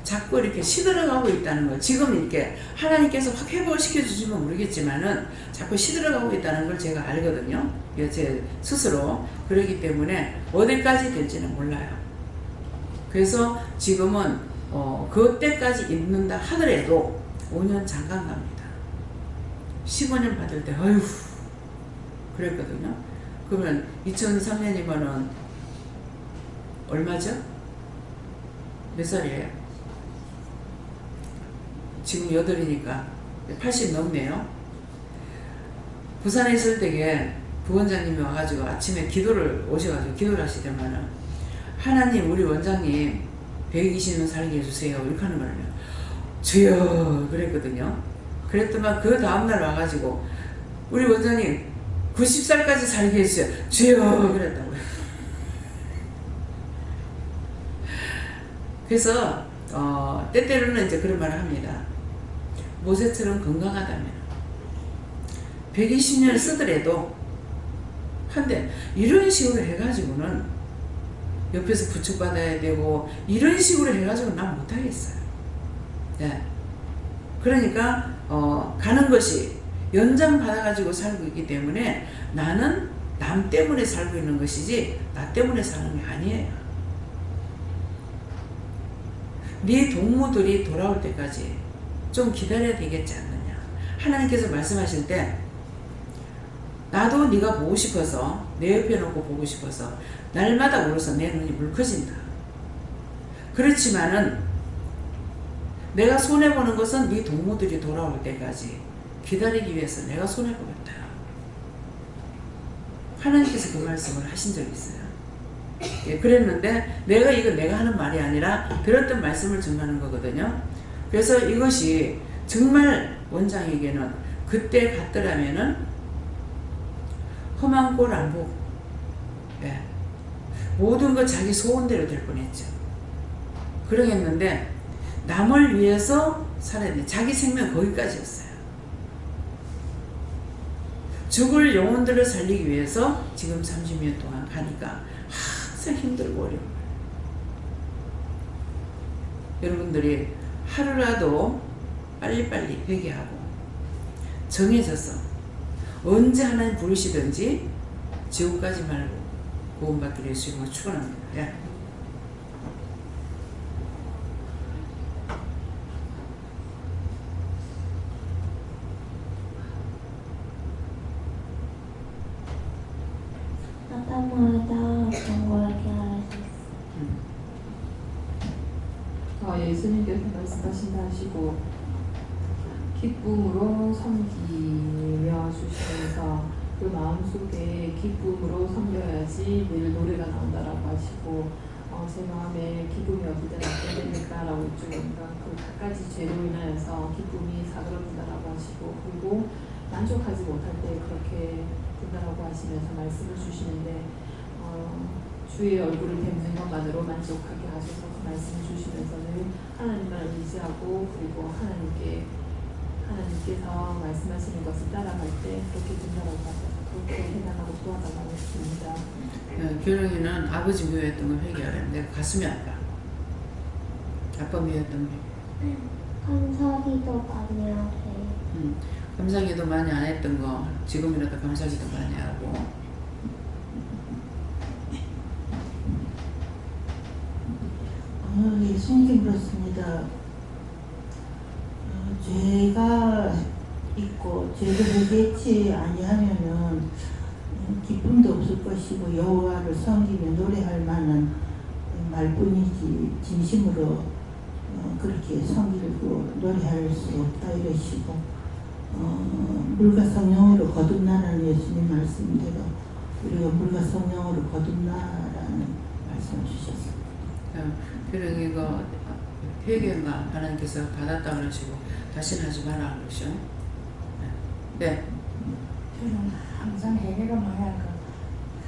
자꾸 이렇게 시들어가고 있다는 거. 지금 이렇게 하나님께서 확 회복을 시켜주시면 모르겠지만은 자꾸 시들어가고 있다는 걸 제가 알거든요. 제 스스로. 그렇기 때문에 어디까지 될지는 몰라요. 그래서 지금은 그때까지 입는다 하더라도 5년 잠깐 갑니다. 15년 받을 때 어휴 그랬거든요. 그러면 2003년이면은 얼마죠? 몇 살이에요? 지금 8이니까 80 넘네요. 부산에 있을 때에 부원장님이 와가지고 아침에 오셔가지고 기도를 하시더만은 하나님 우리 원장님 120년 살게 해주세요 이렇게 하는 거예요. 주여 그랬거든요. 그랬더만 그 다음날 와가지고 우리 원장님 90살까지 살게 해주세요 주여 그랬다고요. 그래서 때때로는 이제 그런 말을 합니다. 모세처럼 건강하다면 120년을 쓰더라도 한데 이런 식으로 해가지고는 옆에서 부축받아야 되고 이런 식으로 해가지고 난 못하겠어요. 네. 그러니까 가는 것이 연장 받아가지고 살고 있기 때문에 나는 남 때문에 살고 있는 것이지 나 때문에 사는 게 아니에요. 네 동무들이 돌아올 때까지 좀 기다려야 되겠지 않느냐. 하나님께서 말씀하실 때 나도 네가 보고 싶어서 내 옆에 놓고 보고 싶어서 날마다 울어서 내 눈이 물커진다. 그렇지만은 내가 손해보는 것은 네 동무들이 돌아올 때까지 기다리기 위해서 내가 손해보겠다. 하나님께서 그 말씀을 하신 적이 있어요. 예, 그랬는데 내가 하는 말이 아니라 들었던 말씀을 전하는 거거든요. 그래서 이것이 정말 원장에게는 그때 갔더라면은 험한 꼴 안 보고 예, 모든 것 자기 소원대로 될 뻔했죠. 그러겠는데 남을 위해서 살아야 돼. 자기 생명 거기까지였어요. 죽을 영혼들을 살리기 위해서 지금 30년 동안 가니까 항상 힘들고 어려워요. 여러분들이 하루라도 빨리빨리 회개하고 정해져서 언제 하나님 부르시든지 지옥 가지 말고 구원받기를 예수님으로 축원합니다. 예. 예수님께서 말씀하신다 하시고 기쁨으로 섬기며 주시면서 그 마음속에 기쁨으로 섬겨야지 늘 노래가 나온다라고 하시고 제 마음에 기쁨이 없을 때는 어떻게 됩니까? 라고 여쭈니까 그 갖가지 죄로 인하여서 기쁨이 사그러든다라고 하시고 그리고 만족하지 못할 때 그렇게 된다라고 하시면서 말씀을 주시는데 주의 얼굴을 뵙는 것만으로 만족하게 하셔서 그 말씀을 주시면서는 하나님을 의지하고 그리고 하나님께서 말씀하시는 것을 따라갈 때 그렇게 된다라고 하셔서 그렇게 해나가고 도와달라고 했습니다. 규령이는 아버지 미워했던 걸 회개하래. 내가 가슴이 아파. 아빠 미워했던 게. 감사기도 많이 하세요. 감사기도 많이 안 했던 거 지금이라도 감사기도 많이 하고. 예, 성경 그렇습니다. 죄가 있고 죄를 회개치 아니하면은 기쁨도 없을 것이고 여호와를 섬기며 노래할 만한 말뿐이지 진심으로 그렇게 섬기고 노래할 수 없다 이러시고 물과 성령으로 거듭나라는 예수님 말씀대로 우리가 물과 성령으로 거듭나라는 말씀을 주셨습니다. 규령이가 회개가 하나님께서 받았다 그러시고 다시는 하지 마라 그러셔. 네. 저는 항상 회개가 많이 하고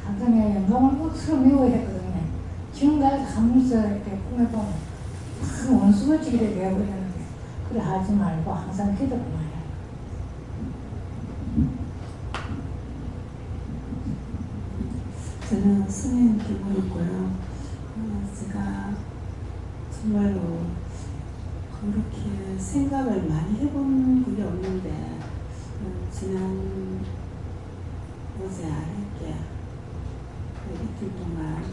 항상 영광을 억수로 미워했거든요. 지금까지 하면서 이렇게 꿈에 보면 막 원수같이 되어버리는데 그래 하지 말고 항상 기도를 많이 해요. 저는 스님께 물었고요. 제가 정말로 그렇게 생각을 많이 해본 적이 없는데 지난 어제 아랫게 이틀 동안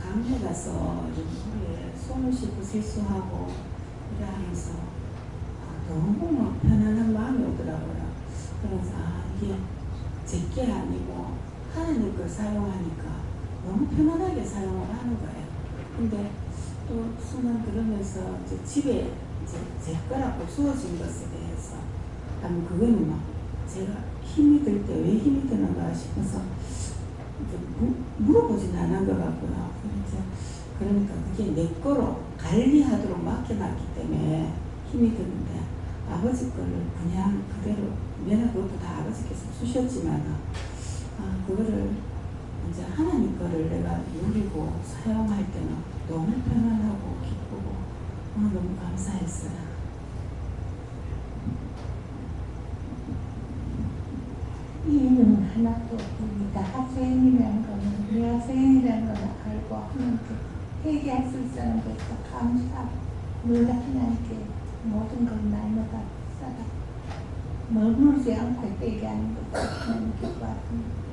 강에 가서 물에 손을 씻고 세수하고 이래 하면서 너무 막 편안한 마음이 오더라고요. 그래서 이게 제게 아니고 하나님 걸 사용하니까 너무 편안하게 사용을 하는 거예요. 근데 또 순간 그러면서 이제 집에 이제 제 거라고 주어진 것에 대해서 그거는 막 제가 힘이 들 때 왜 힘이 드는가 싶어서 물어보진 않은 것 같고요. 그러니까 그게 내 거로 관리하도록 맡겨놨기 때문에 힘이 드는데 아버지 거를 그냥 그대로 내가 그것도 다 아버지께서 주셨지만 그거를 이제 하나님 거를 내가 누리고 사용할 때는 너무 편안하고 기쁘고 너무 감사했어요. 이는 하나도 없고 다 학생이라는 거는 내가 학생이라는 걸 알고 하면 회개할 수 있다는 것도 감사하고 놀라 하나님께 모든 걸 날마다 싸다 머물지 않고 회개하는 것도 하나님께 기뻐하십니다.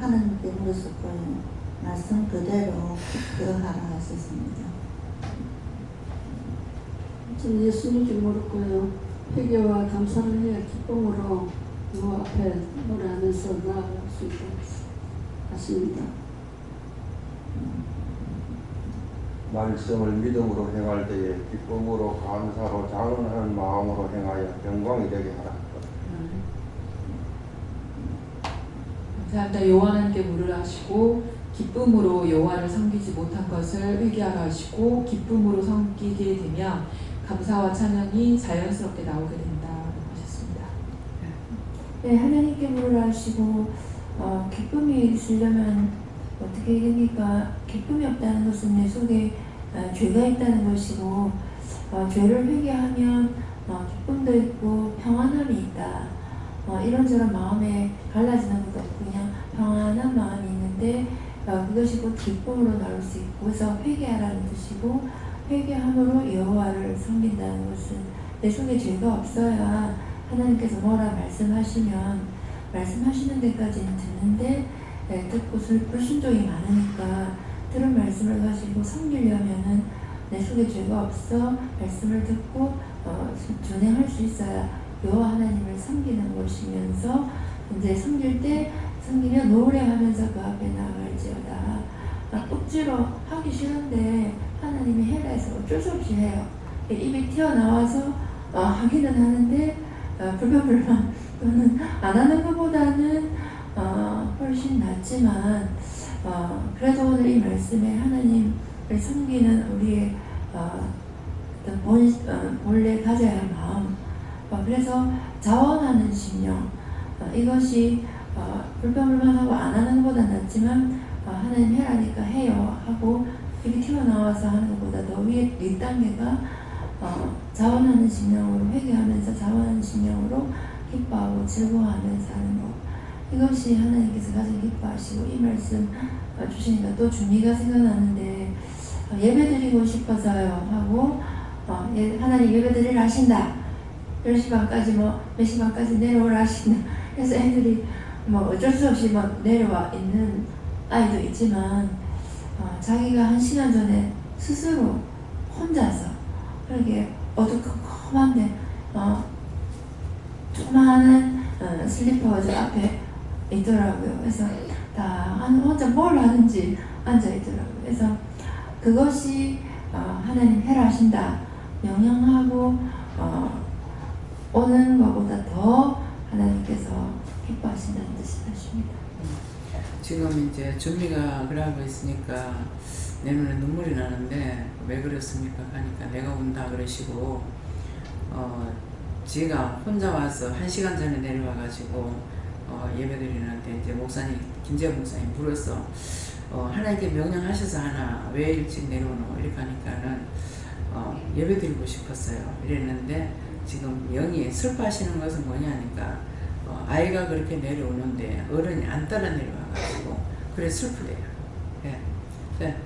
하나님께 물었었고요. 말씀 그대로 기억하라 하셨습니다. 저는 예수님께 물었고요. 회개와 감사를 해야 기쁨으로 요 앞에 노래하면서 나아갈 수 있을 것 같습니다. 말씀을 믿음으로 행할 때에 기쁨으로 감사로 장언하는 마음으로 행하여 영광이 되게 하라. 감사합니다. 여호와 하나님께 물으라 하시고 기쁨으로 여호와를 섬기지 못한 것을 회개하라 하시고 기쁨으로 섬기게 되면 감사와 찬양이 자연스럽게 나오게 된다고 하셨습니다. 네, 하나님께 물으라 하시고 기쁨이 있으려면 어떻게 됩니까? 기쁨이 없다는 것은 내 속에 죄가 있다는 것이고 죄를 회개하면 기쁨도 있고 평안함이 있다. 이런저런 마음에 갈라지는 것도 없고 그냥 평안한 마음이 있는데 그것이 곧 기쁨으로 나올 수 있고 그래서 회개하라는 뜻이고 회개함으로 여호와를 섬긴다는 것은 내 속에 죄가 없어야 하나님께서 뭐라 말씀하시면 말씀하시는 데까지는 듣는데 듣고 불순종이 많으니까 들은 말씀을 가지고 섬기려면은 내 속에 죄가 없어 말씀을 듣고 준행할 수 있어야 여호와 하나님을 섬기는 것이면서 이제 섬기면 노래하면서 그 앞에 나아갈지어다. 억지로 하기 싫은데 하나님이 해라 해서 어쩔 수 없이 해요. 입이 튀어나와서 하기는 하는데 불평불만 또는 안 하는 것보다는 훨씬 낫지만 그래도 오늘 이 말씀에 하나님을 섬기는 우리의 본래 가져야 할 마음 그래서 자원하는 심령 이것이 불평불만하고 안 하는 것보다 낫지만 하나님 해라니까 해요 하고 입이 튀어나와서 하는 것보다 더 위에 뒷단계가 자원하는 심령으로 회개하면서 자원하는 심령으로 기뻐하고 즐거워하면서 하는 것, 이것이 하나님께서 가장 기뻐하시고, 이 말씀 주시니까 또 준비가 생각나는데, 예배드리고 싶어서요 하고 하나님 예배드리러 하신다, 10시 반까지 몇 시 반까지 내려오라 하신다. 그래서 애들이 어쩔 수 없이 내려와 있는 아이도 있지만, 자기가 1시간 전에 스스로 혼자서 그렇게 어두컴컴한데 조그마한 슬리퍼가 저 앞에 있더라고요. 그래서 다 혼자 뭘 하는지 앉아 있더라고요. 그래서 그것이 하나님 해라 하신다, 명령하고 오는 것보다 더 하나님께서 기뻐하신다는 뜻이 나십니다. 지금 이제 준비가 그러고 있으니까 내 눈에 눈물이 나는데, 왜 그렇습니까? 하니까 내가 운다 그러시고, 지가 혼자 와서 1시간 전에 내려와가지고 예배드리는데, 이제 목사님, 김재현 목사님 불러서 하나님께 명령하셔서 하나, 왜 일찍 내려오노? 이렇게 하니까는 예배드리고 싶었어요 이랬는데, 지금 영이 슬퍼하시는 것은 뭐냐니까, 아이가 그렇게 내려오는데 어른이 안 따라 내려와가지고 그래 슬프대요. 네. 네.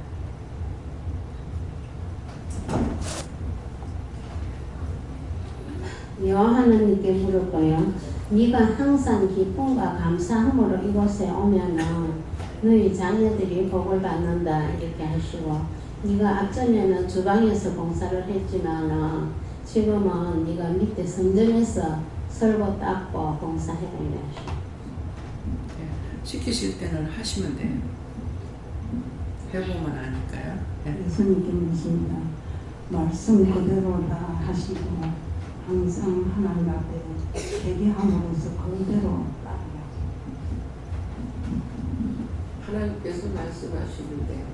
여호와님께 물었고요. 네가 항상 기쁨과 감사함으로 이곳에 오면은 너희 자녀들이 복을 받는다 이렇게 하시고, 네가 앞전에는 주방에서 봉사를 했지만은 지금은 네가 밑에 성전에서 설거 닦고 봉사해라 이래 하시고. 시키실 때는 하시면 돼요. 해보면 아니까요. 네. 예수님께 믿습니다. 말씀 그대로 다 하시고 항상 하나님 앞에 회개함으로써 그대로 따라요. 하나님께서 말씀하시는데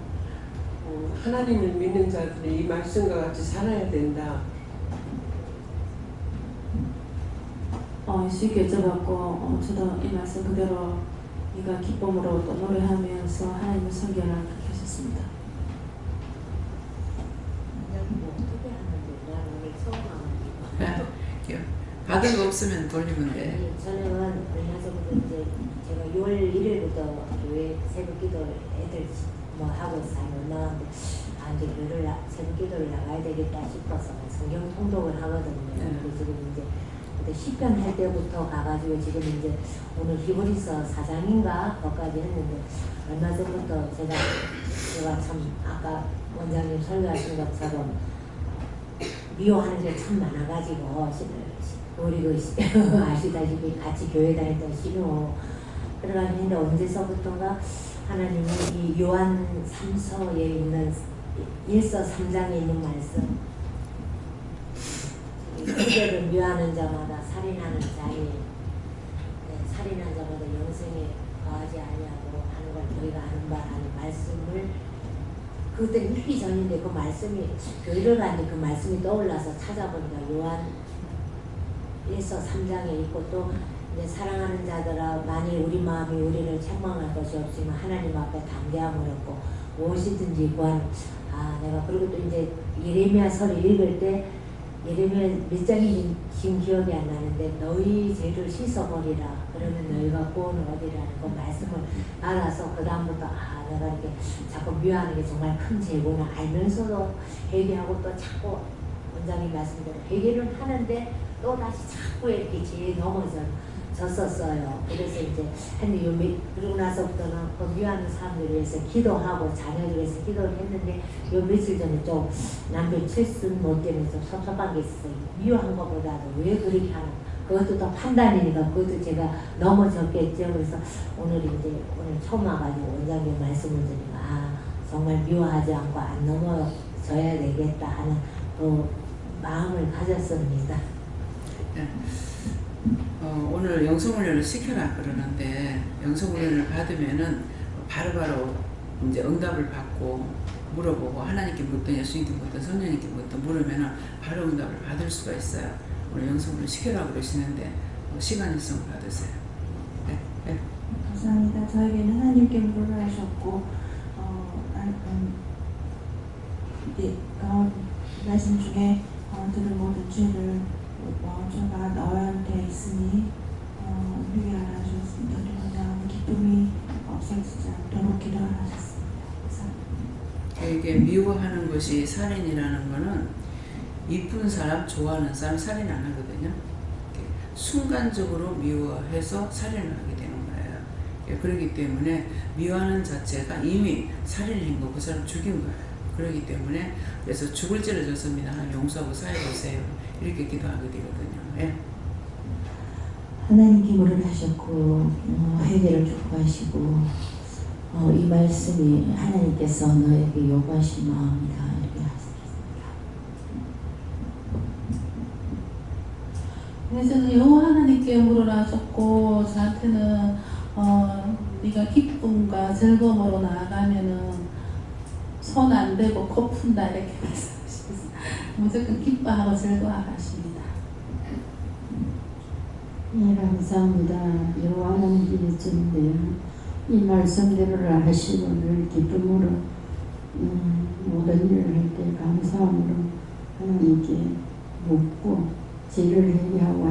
하나님을 믿는 자들이 이 말씀과 같이 살아야 된다. 쉽게 여쭤봤고, 저도 이 말씀 그대로 네가 기쁨으로 또 노래하면서 하나님을 섬겨라 그렇게 하셨습니다. 받은 거 없으면 돌리면 돼. 저는 얼마 전부터 이제 제가 6월 1일부터 교회 새벽 기도 애들 하고 있어요. 나왔는데 이제 교회를 새벽 기도를 나가야 되겠다 싶어서 성경 통독을 하거든요. 그래서 지금 이제 그때 시편 할 때부터 가가지고 지금 이제 오늘 히브리서 4장인가 거기까지 했는데, 얼마 전부터 제가 참 아까 원장님 설교하신 것처럼 미워하는 게 참 많아가지고, 우리 아시다시피 같이 교회 다녔던 신호 그래가지고 했는데, 언제서부터인가 하나님이 이 요한 3서에 있는 1서 3장에 있는 말씀, 그대를 묘하는 자마다 살인하는 자에 살인한 자마다 영생에 거하지 아니하고 하는 걸 저희가 아는 바라는 말씀을, 그때 읽기 전인데 그 말씀이 교회를 가는데 그 말씀이 떠올라서 찾아보니까 요한 1서 3장에 있고, 또 이제 사랑하는 자들아 만일 우리 마음이 우리를 책망할 것이 없으면 하나님 앞에 담대함을 얻고 무엇이든지 구하는. 내가 그리고 또 이제 예레미야서를 읽을 때 예레미야 몇 장이 지금 기억이 안 나는데, 너희 죄를 씻어버리라 그러면 너희가 구원을 얻으리라는 그 말씀을 알아서 그 다음부터 내가 이렇게 자꾸 미워하는 게 정말 큰 죄구나 알면서도 회개하고, 또 자꾸 원장님 말씀대로 회개를 하는데 또 다시 자꾸 이렇게 죄에 넘어졌었어요. 그래서 이제 그러고 나서부터는 그 미워하는 사람들을 위해서 기도하고 자녀들을 위해서 기도를 했는데, 요 며칠 전에 좀 남편 칠순 못 때문에 좀 섭섭한 게 있어요. 미워한 것보다도 왜 그렇게 하나, 그것도 또 판단이니까 그것도 제가 넘어졌겠죠. 그래서 오늘 처음 와가지고 원장님 말씀을 드리니까 정말 미워하지 않고 안 넘어져야 되겠다 하는 그 마음을 가졌습니다. 네. 오늘 영성훈련을 시켜라 그러는데, 영성훈련을 받으면은 바로바로 이제 응답을 받고 물어보고, 하나님께 묻든 예수님께 묻든 성령님께 묻든 물으면은 바로 응답을 받을 수가 있어요. 오늘 영성훈련 시켜라 그러시는데 시간 있으면 받으세요. 네. 네. 감사합니다. 저에게는 하나님께 물으라 하셨고, 말씀 중에 들은 모든 죄를 제가 너한테 있으니 이게 미워하는 것이 살인이라는 거는 이쁜 사람, 좋아하는 사람 살인 안 하거든요. 순간적으로 미워해서 살인을 하게 되는 거예요. 그렇기 때문에 미워하는 자체가 이미 살인인 거고 그 사람 죽인 거예요. 그렇기 때문에 그래서 죽을 죄를 졌습니다. 하나님 용서하고 사해주세요. 이렇게 기도하게 되거든요. 예. 하나님께 물을 하셨고 회개를 촉구하시고 이 말씀이 하나님께서 너에게 요구하신 마음이다 이렇게 하셨습니다. 그래서 여호와 하나님께 물을 하셨고 저한테는 네가 기쁨과 즐거움으로 나아가면은 손 안 대고 코 푼다 이렇게 말씀하셨어요. 무조건 기뻐하고 즐거워하십니다. 예, 감사합니다. 여호와 하나님께 주님께요. 이 말씀대로를 하시고 늘 기쁨으로 모든 일을 할 때 감사함으로 하나님께 묻고 죄를 회개하고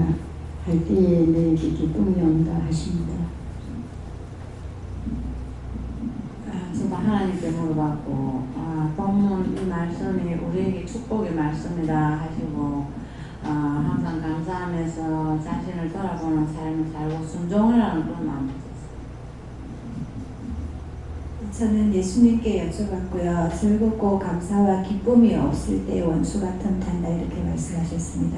할 때에 내게 기쁨이 온다 하십니다. 제가 하나님께 물어봤고 본문 이 말씀이 우리에게 축복의 말씀이다 하시고 항상 감사하면서 자신을 돌아보는 삶을 살고 순종하라는 그런 마음이 있었어요. 저는 예수님께 여쭤봤고요. 즐겁고 감사와 기쁨이 없을 때 원수가 틈탄다 이렇게 말씀하셨습니다.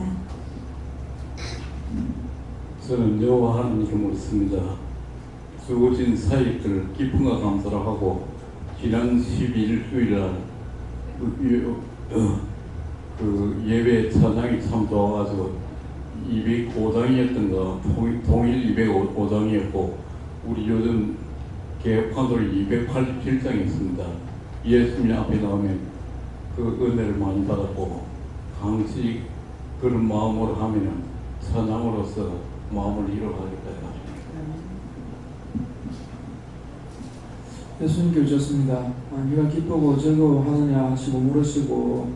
저는 여호와 하나님께 묻습니다. 죽어진 사익들 기쁨과 감사를 하고 지난 12일 주일날 그 예배 찬양이 참 좋아가지고 205장이었던가 동일 205장이었고 우리 요즘 개혁판으로 287장이 있습니다. 예수님 앞에 나오면 그 은혜를 많이 받았고 강시 그런 마음으로 하면은 찬양으로서 마음을 이뤄가겠다. 예수님께 여쭙습니다. 네가 기쁘고 즐거워하느냐 하시고 물으시고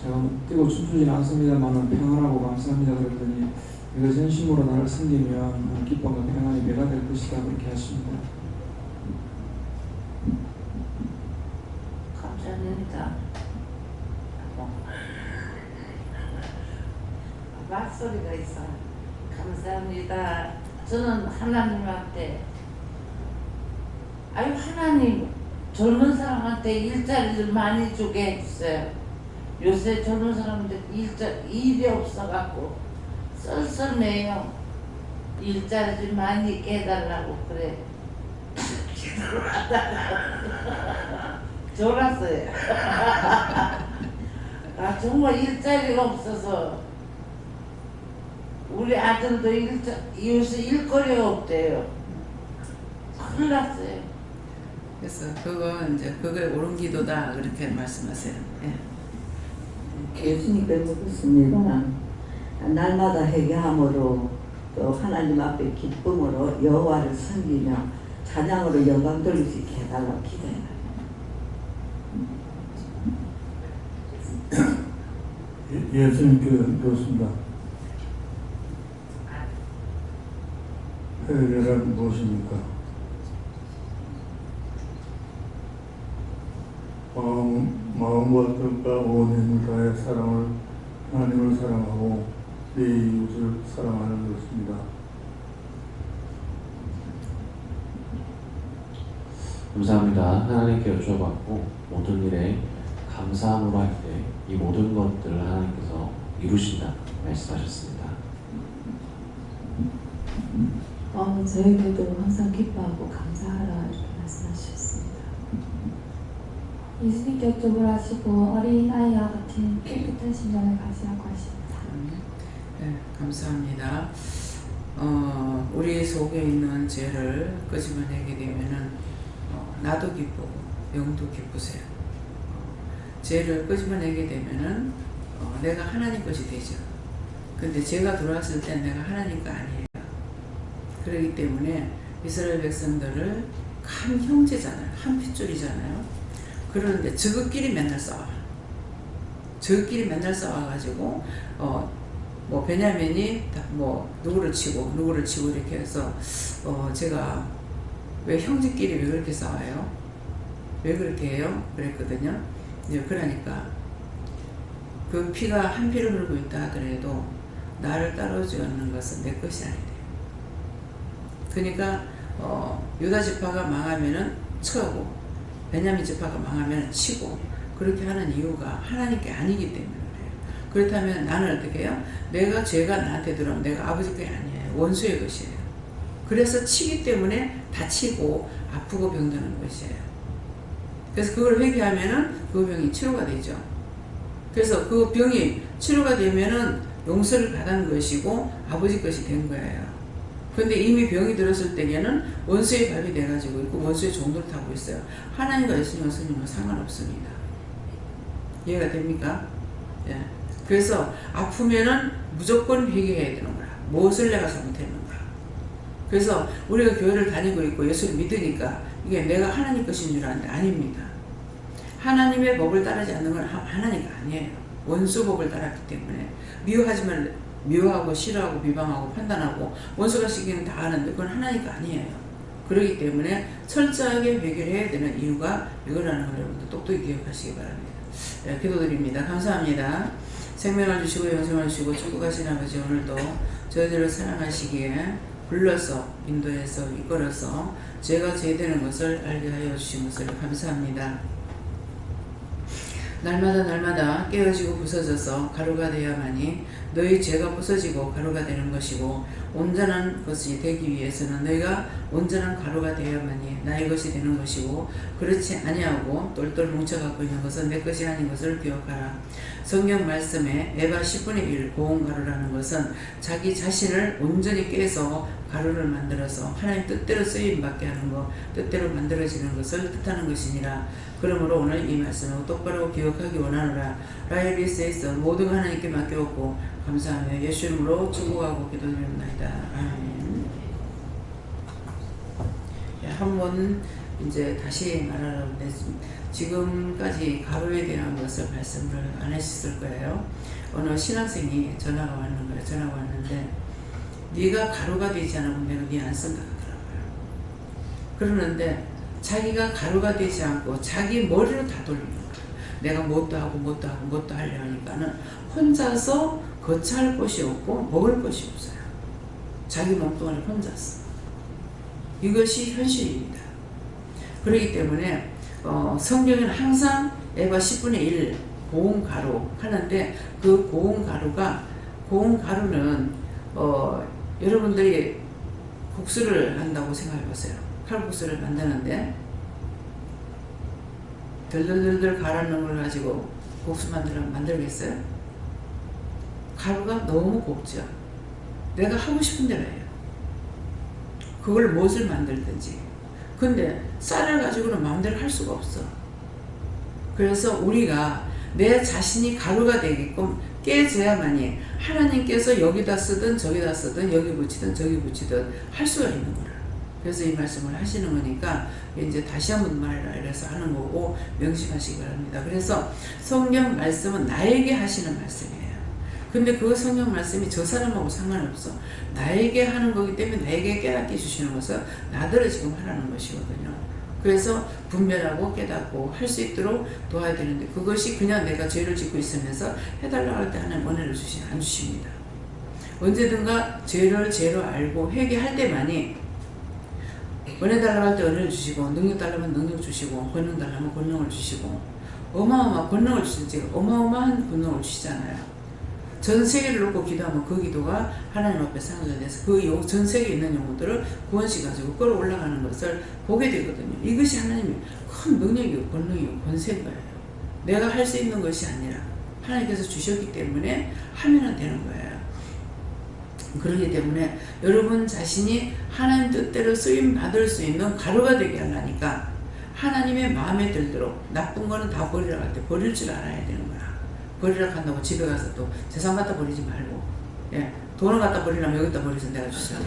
제가 뛰고 춤추지는 않습니다만 평안하고 감사합니다 그랬더니 네가 전심으로 나를 섬기면 기쁨과 평안이 배가 될 것이다 그렇게 하십니다. 감사합니다. 말소리가 있어. 감사합니다. 저는 하나님한테 하나님 젊은 사람한테 일자리를 많이 주게 해주세요. 요새 젊은 사람들 일이 없어갖고 썰썰매요. 일자리 좀 많이 있게 해달라고 그래. 졸았어요. 정말 일자리가 없어서 우리 아들도 요새 일거리가 없대요. 큰일 났어요. 그래서 그거에 옳은 기도다 그렇게 말씀하세요. 예. 예수님께 묻습니다. 날마다 회개함으로 또 하나님 앞에 기쁨으로 여호와를 섬기며 찬양으로 영광 돌릴 수 있게 해달라고 기도해요. 예수님께 묻습니다. 회개란 무엇입니까? 마음과 뜻과 온 힘을 다해 하나님을 사랑하고 내 이웃을 사랑하는 것입니다. 감사합니다. 하나님께 여쭤봤고 모든 일에 감사함으로 할 때 이 모든 것들을 하나님께서 이루신다 말씀하셨습니다. 저에게도 항상 기뻐하고 감사하라 이렇게 말씀하셨습니다. 예수님께 여쭤보라 하시고 어린아이와 같은 깨끗한 심령을 가지라고 하십니다. 네, 감사합니다. 우리 속에 있는 죄를 끄집어내게 되면은 나도 기쁘고 영도 기쁘세요. 죄를 끄집어내게 되면은 내가 하나님 것이 되죠. 근데 죄가 들어왔을 때 내가 하나님 거 아니에요. 그렇기 때문에 이스라엘 백성들을 한 형제잖아요. 한 핏줄이잖아요. 그러는데 저것끼리 맨날 싸워요. 저것끼리 맨날 싸워가지고 뭐 베냐민이 뭐 누구를 치고 이렇게 해서 제가 왜 형제끼리 왜 그렇게 싸워요? 왜 그렇게 해요? 그랬거든요. 그러니까 그 피가 한 피를 흐르고 있다 하더라도 나를 따라주는 것은 내 것이 아니다. 그러니까 유다 지파가 망하면은 쳐고 베냐민 지파가 망하면 치고 그렇게 하는 이유가 하나님께 아니기 때문에 그래요. 그렇다면 나는 어떻게 해요? 내가 죄가 나한테 들어오면 내가 아버지 게 아니에요. 원수의 것이에요. 그래서 치기 때문에 다치고 아프고 병드는 것이에요. 그래서 그걸 회개하면은 그 병이 치료가 되죠. 그래서 그 병이 치료가 되면은 용서를 받은 것이고 아버지 것이 된 거예요. 그런데 이미 병이 들었을 때에는 원수의 밥이 돼가지고 있고 원수의 종도를 타고 있어요. 하나님과 예수님과 스님은 상관없습니다. 이해가 됩니까? 예. 그래서 아프면은 무조건 회개해야 되는 거야. 무엇을 내가 잘못했는가. 그래서 우리가 교회를 다니고 있고 예수를 믿으니까 이게 내가 하나님 것인 줄 아는데 아닙니다. 하나님의 법을 따르지 않는 건 하나님이 아니에요. 원수 법을 따랐기 때문에 미워하지만 미워하고 싫어하고 비방하고 판단하고 원수가 시키는 다 하는데 그건 하나님이 아니에요. 그렇기 때문에 철저하게 해결해야 되는 이유가 이거라는 걸 여러분들 똑똑히 기억하시기 바랍니다. 네, 기도드립니다. 감사합니다. 생명을 주시고 영생을 주시고 천국 가신 아버지 오늘도 저희들을 사랑하시기에 불러서 인도해서 이끌어서 죄가 죄되는 것을 알게 하여 주신 것을 감사합니다. 날마다 깨어지고 부서져서 가루가 되어야만이 너희 죄가 부서지고 가루가 되는 것이고 온전한 것이 되기 위해서는 너희가 온전한 가루가 되어야만이 나의 것이 되는 것이고 그렇지 아니하고 똘똘 뭉쳐갖고 있는 것은 내 것이 아닌 것을 기억하라. 성경 말씀에 에바 10분의 1 고온가루라는 것은 자기 자신을 온전히 깨서 가루를 만들어서 하나님 뜻대로 쓰임받게 하는 것, 뜻대로 만들어지는 것을 뜻하는 것이니라. 그러므로 오늘 이 말씀을 똑바로 기억하기 원하노라. 라이비스에서 모든 하나님께 맡겨오고 감사하며 예수 이름으로 축복하고 기도드립니다. 아멘. 한번 이제 다시 말하라고 했습니다. 지금까지 가루에 대한 것을 말씀을 안 하셨을 거예요. 어느 신학생이 전화가 왔는 거예요. 전화가 왔는데 네가 가루가 되지 않으면 내가 네 안 쓴다 하더라고요. 그러는데 자기가 가루가 되지 않고 자기 머리로 다 돌리는 거예요. 내가 뭣도 하고 뭣도 하려 하니까는 혼자서 거처할 곳이 없고 먹을 것이 없어요. 자기 몸뚱아리 혼자서. 이것이 현실입니다. 그렇기 때문에 성경은 항상 에바 10분의 1 고온가루 하는데 그 고온가루는 여러분들이 국수를 한다고 생각해 보세요. 칼국수를 만드는데 덜덜덜덜 갈아놓은 걸 가지고 국수 만들겠어요? 가루가 너무 곱죠. 내가 하고 싶은 대로 해요. 그걸 무엇을 만들든지. 근데 쌀을 가지고는 마음대로 할 수가 없어. 그래서 우리가 내 자신이 가루가 되게끔 깨져야만이 하나님께서 여기다 쓰든 저기다 쓰든 여기 붙이든 저기 붙이든 할 수가 있는 거라. 그래서 이 말씀을 하시는 거니까 이제 다시 한번 말해라 이래서 하는 거고 명심하시기 바랍니다. 그래서 성경 말씀은 나에게 하시는 말씀이에요. 근데 그 성경 말씀이 저 사람하고 상관없어. 나에게 하는 거기 때문에 나에게 깨닫게 주시는 것은 나더러 지금 하라는 것이거든요. 그래서 분별하고 깨닫고 할 수 있도록 도와야 되는데 그것이 그냥 내가 죄를 짓고 있으면서 해달라고 할 때 하나님 은혜를 안 주십니다. 언제든가 죄를 죄로 알고 회개할 때만이 은혜 달라고 할 때 은혜를 주시고 능력 달라면 능력 주시고 권능 달라면 권능을 주시고 어마어마한 권능을 주시지 어마어마한 권능을 주시잖아요. 전 세계를 놓고 기도하면 그 기도가 하나님 앞에 상하게 돼서 그 전 세계에 있는 영혼들을 구원시켜가지고 끌어올라가는 것을 보게 되거든요. 이것이 하나님의 큰 능력이고 권능이고 권세인 거예요. 내가 할 수 있는 것이 아니라 하나님께서 주셨기 때문에 하면 되는 거예요. 그렇기 때문에 여러분 자신이 하나님 뜻대로 쓰임 받을 수 있는 가루가 되게 하려니까 하나님의 마음에 들도록 나쁜 거는 다 버리라고 할 때 버릴 줄 알아야 되는 거야. 버리라고 한다고 집에 가서 또 재산 갖다 버리지 말고, 예, 돈을 갖다 버리려면 여기다 버리서 내가 주시라.